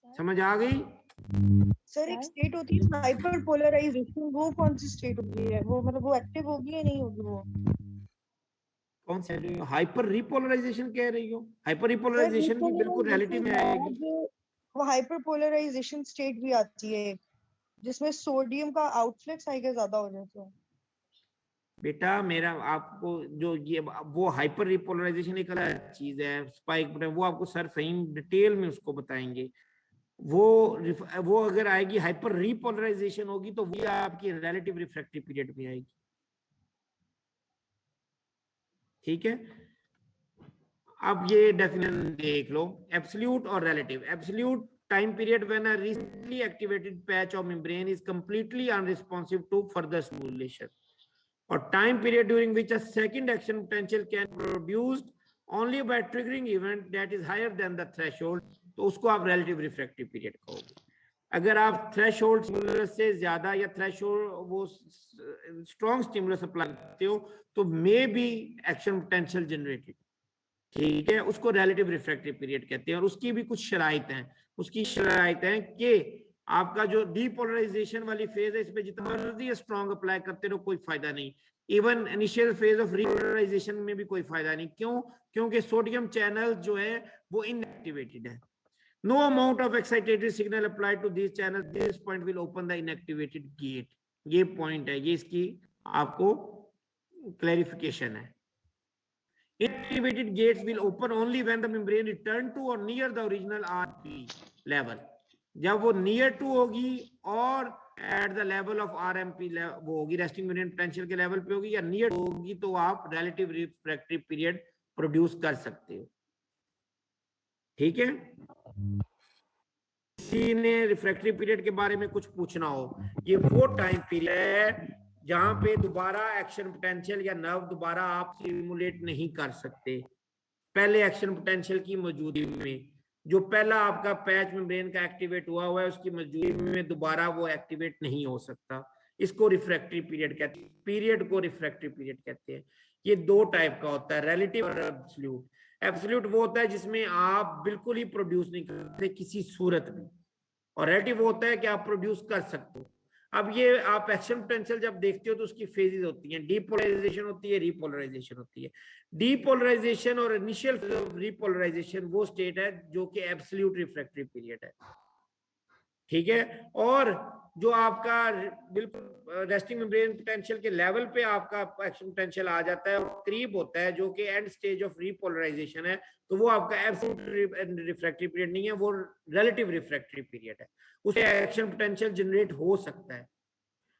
समझ आ गई? सर एक स्टेट होती है हाइपर पोलराइजेशन, वो कौन सी स्टेट होती है? वो मतलब वो एक्टिव होगी या नहीं होगी? वो कौन सा हाइपर रिपोलराइजेशन कह रही हो? हाइपर रिपोलराइजेशन भी बिल्कुल रिलेटिव में आएगी। वो हाइपर पोलराइजेशन स्टेट भी आती है जिसमें सोडियम का आउटफ्लक्स आई गेस ज्यादा हो जाता है। बेटा मेरा आपको जो ये वो हाइपर रिपोलराइजेशन एक अलग चीज है, स्पाइक, वो आपको सर फहीम डिटेल में उसको बताएंगे। वो अगर आएगी हाइपर रिपोलराइजेशन होगी तो वो आपकी रिलेटिव रिफ्रैक्टिव पीरियड में आएगी, ठीक है। अब ये डेफिनेशन देख लो, एब्सोल्यूट और relative. Absolute time period when a recently activated patch of membrane is completely unresponsive to further stimulation, or time period during which a second action potential can be produced only by triggering event that is higher than the threshold, तो उसको आप relative refractive period कहोगे। अगर आप threshold stimulus से ज्यादा या threshold वो स्ट्रॉन्ग स्टिमुलस अप्लाई करते हो तो may be action potential generated, ठीक है, उसको रिलेटिव रिफ्रैक्टिव पीरियड कहते हैं। और उसकी भी कुछ शराइत हैं। उसकी शराइत हैं कि आपका जो डीपोलराइजेशन वाली फेज है, इसमें जितना मर्जी स्ट्रॉन्ग अप्लाई करते रहो कोई फायदा नहीं। Even initial phase of repolarization में भी कोई फायदा नहीं। क्यों? क्योंकि सोडियम चैनल जो है वो इनएक्टिवेटेड है। No amount of excitatory signal applied to this channel, this point will open the inactivated gate. ये पॉइंट है, ये इसकी आपको क्लैरिफिकेशन है। Inactivated gates will open only when the membrane return to or near the original RP level. जब वो near to होगी और at the level of RMP वो होगी, resting membrane potential के level पे होगी, या near होगी तो आप relative refractory period produce कर सकते हो, ठीक है। किसी ने रिफ्रैक्टरी पीरियड के बारे में कुछ पूछना हो, ये वो टाइम पीरियड है जहां पे दोबारा एक्शन पोटेंशियल या नर्व दोबारा आप सिमुलेट नहीं कर सकते पहले एक्शन पोटेंशियल की मौजूदगी में। जो पहला आपका पैच मेम्ब्रेन का एक्टिवेट हुआ है उसकी मौजूदगी में दोबारा वो एक्टिवेट नहीं हो सकता। इसको रिफ्रैक्टरी पीरियड कहते हैं, पीरियड को रिफ्रैक्टरी पीरियड कहते हैं। ये दो टाइप का होता है, रिलेटिव और एब्सोल्यूट। एब्सोल्यूट वो होता है जिसमें आप बिल्कुल ही प्रोड्यूस नहीं करते किसी सूरत में, और रिलेटिव होता है कि आप प्रोड्यूस कर सकते हो। अब ये आप एक्शन पोटेंशियल जब देखते हो तो उसकी फेजेस होती हैं, डीपोलराइजेशन होती है, रीपोलराइजेशन होती है। डीपोलराइजेशन और इनिशियल रीपोलराइजेशन वो स्टेट है जो कि एब्सोल्यूट रिफ्रैक्टरी पीरियड है, ठीक है। और जो आपका बिल्कुल रेस्टिंग मेम्ब्रेन पोटेंशियल के लेवल पे आपका एक्शन पोटेंशियल आ जाता है और करीब होता है, जो कि एंड स्टेज ऑफ रीपोलराइजेशन है, तो वो आपका एब्सोल्यूट रिफ्रैक्टरी पीरियड नहीं है, वो रिलेटिव रिफ्रैक्टरी पीरियड है। उससे एक्शन पोटेंशियल जनरेट हो सकता है।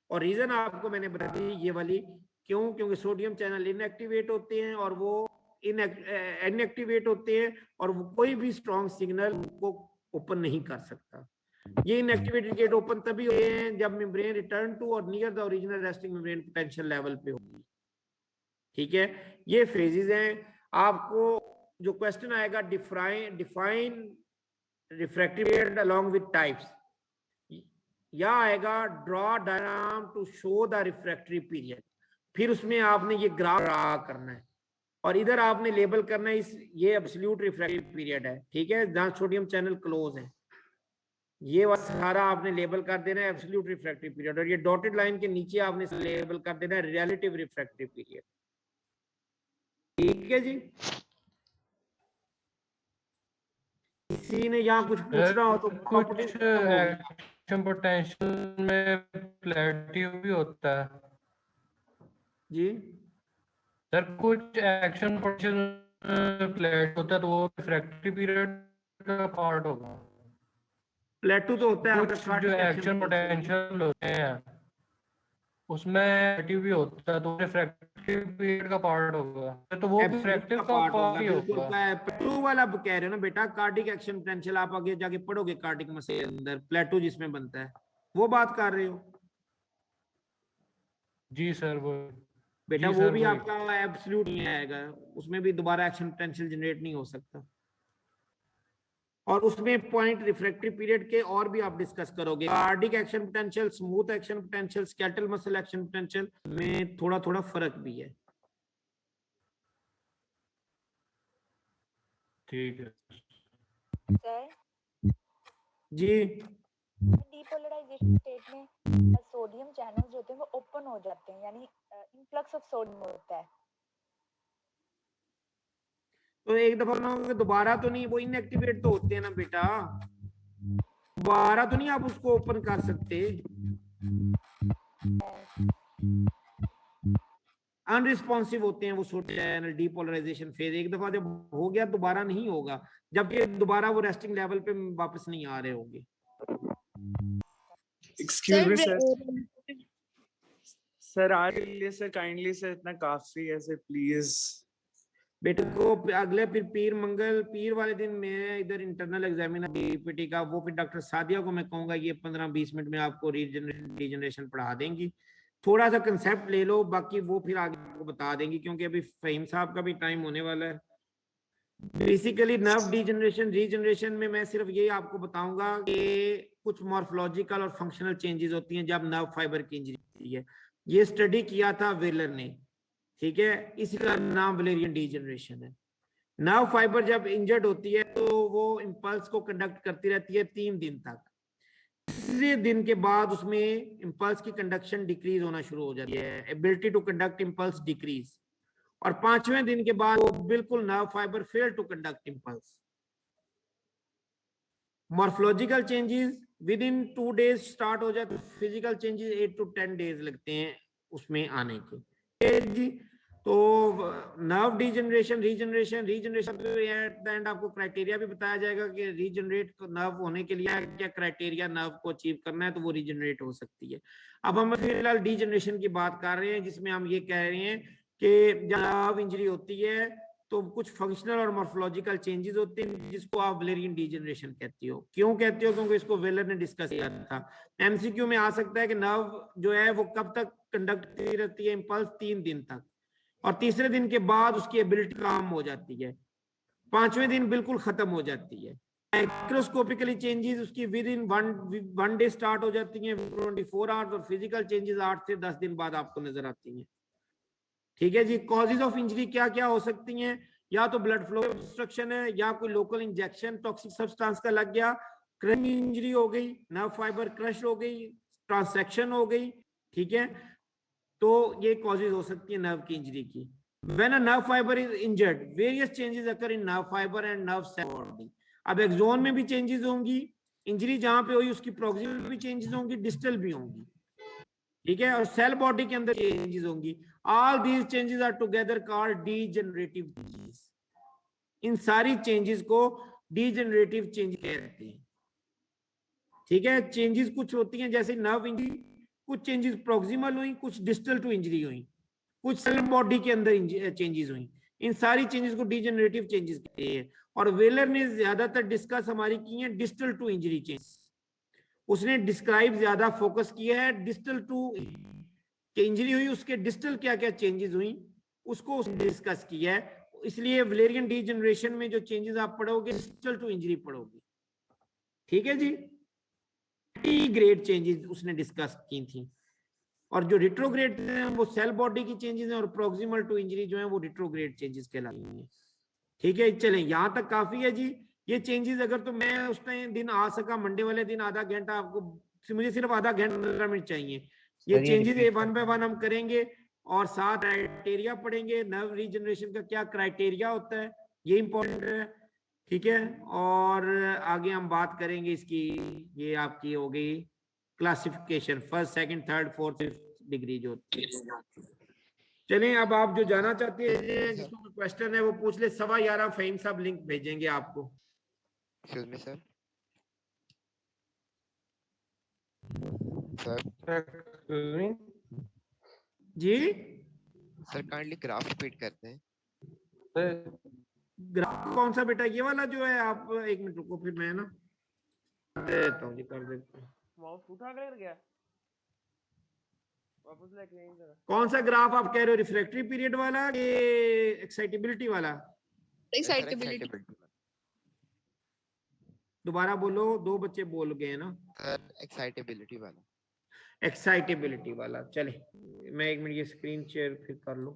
और रीजन आपको मैंने बता दी ये वाली, क्यों? क्योंकि सोडियम चैनल इनएक्टिवेट होते हैं और वो इनएक्टिवेट होते हैं और वो कोई भी स्ट्रॉन्ग सिग्नल को ओपन नहीं कर सकता। ये इनएक्टिवेटेड गेट ओपन तभी होते हैं जब मेम्ब्रेन रिटर्न टू और near the original resting membrane potential level पे होगी, ठीक है। ये फेजेस हैं। आपको जो क्वेश्चन आएगा, define refractive period along with types, या आएगा draw diagram to show the refractory period. फिर उसमें आपने ये ग्राफ ड्रा करना है और इधर आपने लेबल करना है ये एब्सोल्यूट रिफ्रैक्टरी पीरियड है, ठीक है, जहां सोडियम चैनल क्लोज है। ये सारा आपने लेबल कर देना है एब्सोल्यूट रिफ्रैक्टरी पीरियड, और ये डॉटेड लाइन के नीचे आपने लेबल कर देना है रिलेटिव रिफ्रैक्टरी पीरियड, ठीक है जी। किसी ने यहाँ कुछ पूछना हो तो कुछ एक्शन पोटेंशियल में प्लेटिव भी होता है जी सर, कुछ एक्शन पोटेंशियल प्लेट होता है तो वो रिफ्रैक्टरी पीरियड का पार्ट होगा। प्लेटू तो होता है कुछ जो एक्शन पोटेंशियल होते हैं उसमें प्लेटिव भी होता है तो रिफ्रैक्टरी पीरियड का पार्ट होगा, तो वो रिफ्रैक्टिव का पार्ट ही होगा। प्लेटू वाला कह रहे हो ना बेटा, कार्डिक एक्शन पोटेंशियल आप आगे जाके पढ़ोगे कार्डिक मसल के अंदर प्लेटू जिसमें बनता है, वो बात कर रहे हो जी सर। वो बेटा वो भी आपका एब्सोल्यूट नहीं आएगा, उसमें भी दोबारा एक्शन पोटेंशियल जनरेट नहीं हो सकता। और उसमें पॉइंट रिफ्रैक्टरी पीरियड के और भी आप डिस्कस करोगे, cardiac action potential, smooth action potential, skeletal muscle action potential में थोड़ा थोड़ा फर्क भी है, ठीक है सर जी। डीपोलराइजेशन स्टेट में सोडियम चैनल्स होते हैं वो ओपन हो जाते हैं, यानी इनफ्लक्स ऑफ सोडियम होता है। तो एक दफा ना दोबारा तो नहीं, वो इनएक्टिवेट तो होते हैं ना बेटा, दोबारा तो नहीं आप उसको ओपन कर सकते, अनरिस्पॉन्सिव होते हैं वो सोडियम डीपोलराइजेशन फेज। एक दफा जब हो गया दोबारा नहीं होगा, जबकि दोबारा वो रेस्टिंग लेवल पे वापस नहीं आ रहे होंगे। एक्सक्यूज मी सर, सर आज के लिए सर काइंडली सर इतना काफी है सर, प्लीज। बेटे को अगले फिर पीर वाले दिन मैं इधर इंटरनल एग्जामिनर डीपीटी का, वो फिर डॉक्टर सादिया को मैं कहूंगा ये 15-20 मिनट में आपको रीजनरेशन पढ़ा देंगी। थोड़ा सा कंसेप्ट ले लो, बाकी वो फिर आगे आपको बता देंगी, क्योंकि अभी फहीम साहब का भी टाइम होने वाला है। बेसिकली नर्व रीजनरेशन में मैं सिर्फ ये आपको बताऊंगा कि कुछ मॉर्फोलॉजिकल और फंक्शनल चेंजेस होती हैं जब नर्व फाइबर की इंजरी होती है। ये स्टडी किया था वेलर ने, ठीक है, इसी का नाम वलेरियन डीजनरेशन है। नर्व फाइबर जब इंजर्ड होती है तो वो इंपल्स को कंडक्ट करती रहती है 3 दिन तक। तीसरे दिन के बाद उसमें इंपल्स की कंडक्शन डिक्रीज होना शुरू हो जाती है, ability to conduct impulse decrease, और 5वें दिन के बाद वो बिल्कुल nerve fibre fail to conduct impulse. Morphological changes within 2 days start हो जाते, फिजिकल चेंजेस 8 to 10 डेज लगते हैं उसमें आने के जी। तो नर्व रीजनरेशन तो एट द एंड आपको क्राइटेरिया भी बताया जाएगा कि रीजनरेट नर्व होने के लिए क्या क्राइटेरिया नर्व को अचीव करना है तो वो रीजनरेट हो सकती है। अब हम फिलहाल डीजनरेशन की बात कर रहे हैं, जिसमें हम ये कह रहे हैं कि जब नर्व इंजरी होती है तो कुछ फंक्शनल और मॉर्फोलॉजिकल चेंजेस होते हैं जिसको आप वलेरियन डीजनरेशन कहती हो। क्यों कहते हो? क्योंकि इसको वेलर ने डिस्कस किया था। एमसीक्यू में आ सकता है कि नर्व जो है वो कब तक कंडक्ट करती रहती है इंपल्स? 3 दिन तक, और तीसरे दिन के बाद उसकी एबिलिटी कम हो जाती है, 5वें दिन बिल्कुल खत्म हो जाती है। माइक्रोस्कोपिकली चेंजेस उसकी with in one day start हो जाती हैं, 24 आवर्स, और फिजिकल चेंजेस 8 से 10 दिन बाद आपको नजर आती हैं। ठीक है जी। कॉजेज ऑफ इंजरी क्या क्या हो सकती हैं? या तो ब्लड फ्लो ऑब्स्ट्रक्शन है, या कोई लोकल इंजेक्शन टॉक्सिक सब्सटेंस का लग गया, क्रशिंग इंजरी हो गई, नर्व फाइबर क्रश हो गई, ट्रांसेक्शन हो गई, ठीक है, तो ये कॉजेज हो सकती है नर्व की इंजरी की। When a nerve fiber is injured, various changes occur in nerve fiber and nerve cell body. अब एक्सोन में भी चेंजेस होंगी, इंजरी जहां पे हुई उसकी प्रोक्सिमल भी चेंजेस होंगी, डिस्टल भी होंगी, ठीक है, और सेल बॉडी के अंदर चेंजेस होंगी। All these changes are together called degenerative changes. इन सारी चेंजेस को डीजेनरेटिव चेंज कहते हैं, ठीक है। चेंजेस कुछ होती हैं जैसे नर्व इंजरी, कुछ चेंजेस प्रोक्सिमल हुई, कुछ डिस्टल टू इंजरी हुई, कुछ सेल बॉडी के अंदर चेंजेस हुई। इन सारी चेंजेस को डीजेनरेटिव चेंजेस कहते हैं। और वेलर ने ज्यादातर डिस्कस हमारी की है डिस्टल टू इंजरी चेंजेस। उसने डिस्क्राइब ज्यादा फोकस किया है डिस्टल टू इंजरी हुई, उसके डिस्टल क्या क्या चेंजेस हुई उसको उसने डिस्कस किया है। इसलिए वलेरियन डीजेनरेशन में जो चेंजेस आप पढ़ोगे डिस्टल टू इंजरी पढ़ोगे, ठीक है जी। टी ग्रेड चेंजेस उसने डिस्कस की थी, और जो रिट्रोग्रेड हैं वो सेल बॉडी की चेंजेस हैं, और प्रोक्सिमल टू इंजरी जो है वो रिट्रोग्रेड चेंजेस कहलाती हैं, ठीक है। चलें यहां तक काफी है जी। ये चेंजेस अगर तो मैं उस टाइम दिन आ सका, मंडे वाले दिन आधा घंटा आपको, मुझे सिर्फ आधा घंटा 15 मिनट चाहिए। ये चेंजेस वन बाय वन हम करेंगे, और साथ क्राइटेरिया पढ़ेंगे, नर्व रीजनरेशन का क्या क्राइटेरिया होता है, ये इंपॉर्टेंट है, ठीक है। और आगे हम बात करेंगे इसकी, ये आपकी हो गई classification, first second third fourth fifth degree जो होती है। चलें अब आप जो जाना चाहते हैं, जिसको क्वेश्चन है वो पूछ ले। 11:15 फहीम साहब लिंक भेजेंगे आपको। Excuse me sir. सर जी सर काइंडली ग्राफ रिपीट करते हैं। ग्राफ कौन सा बेटा, ये वाला जो है? आप एक मिनट रुको, फिर मैं ना देता हूँ जी, कर देता हूँ। माउस उठा कर गया, वापस लेके आइए जरा। कौन सा ग्राफ आप कह रहे हो, रिफ्रैक्टरी पीरियड वाला कि एक्साइटेबिलिटी वाला? एक्साइटेबिलिटी। दोबारा बोलो, दो बच्चे बोल गए ना। सर एक्साइटेबिलिटी वाला। एक्साइटेबिलिटी वाला, चले मैं एक मिनट ये स्क्रीन शेयर फिर कर लूं।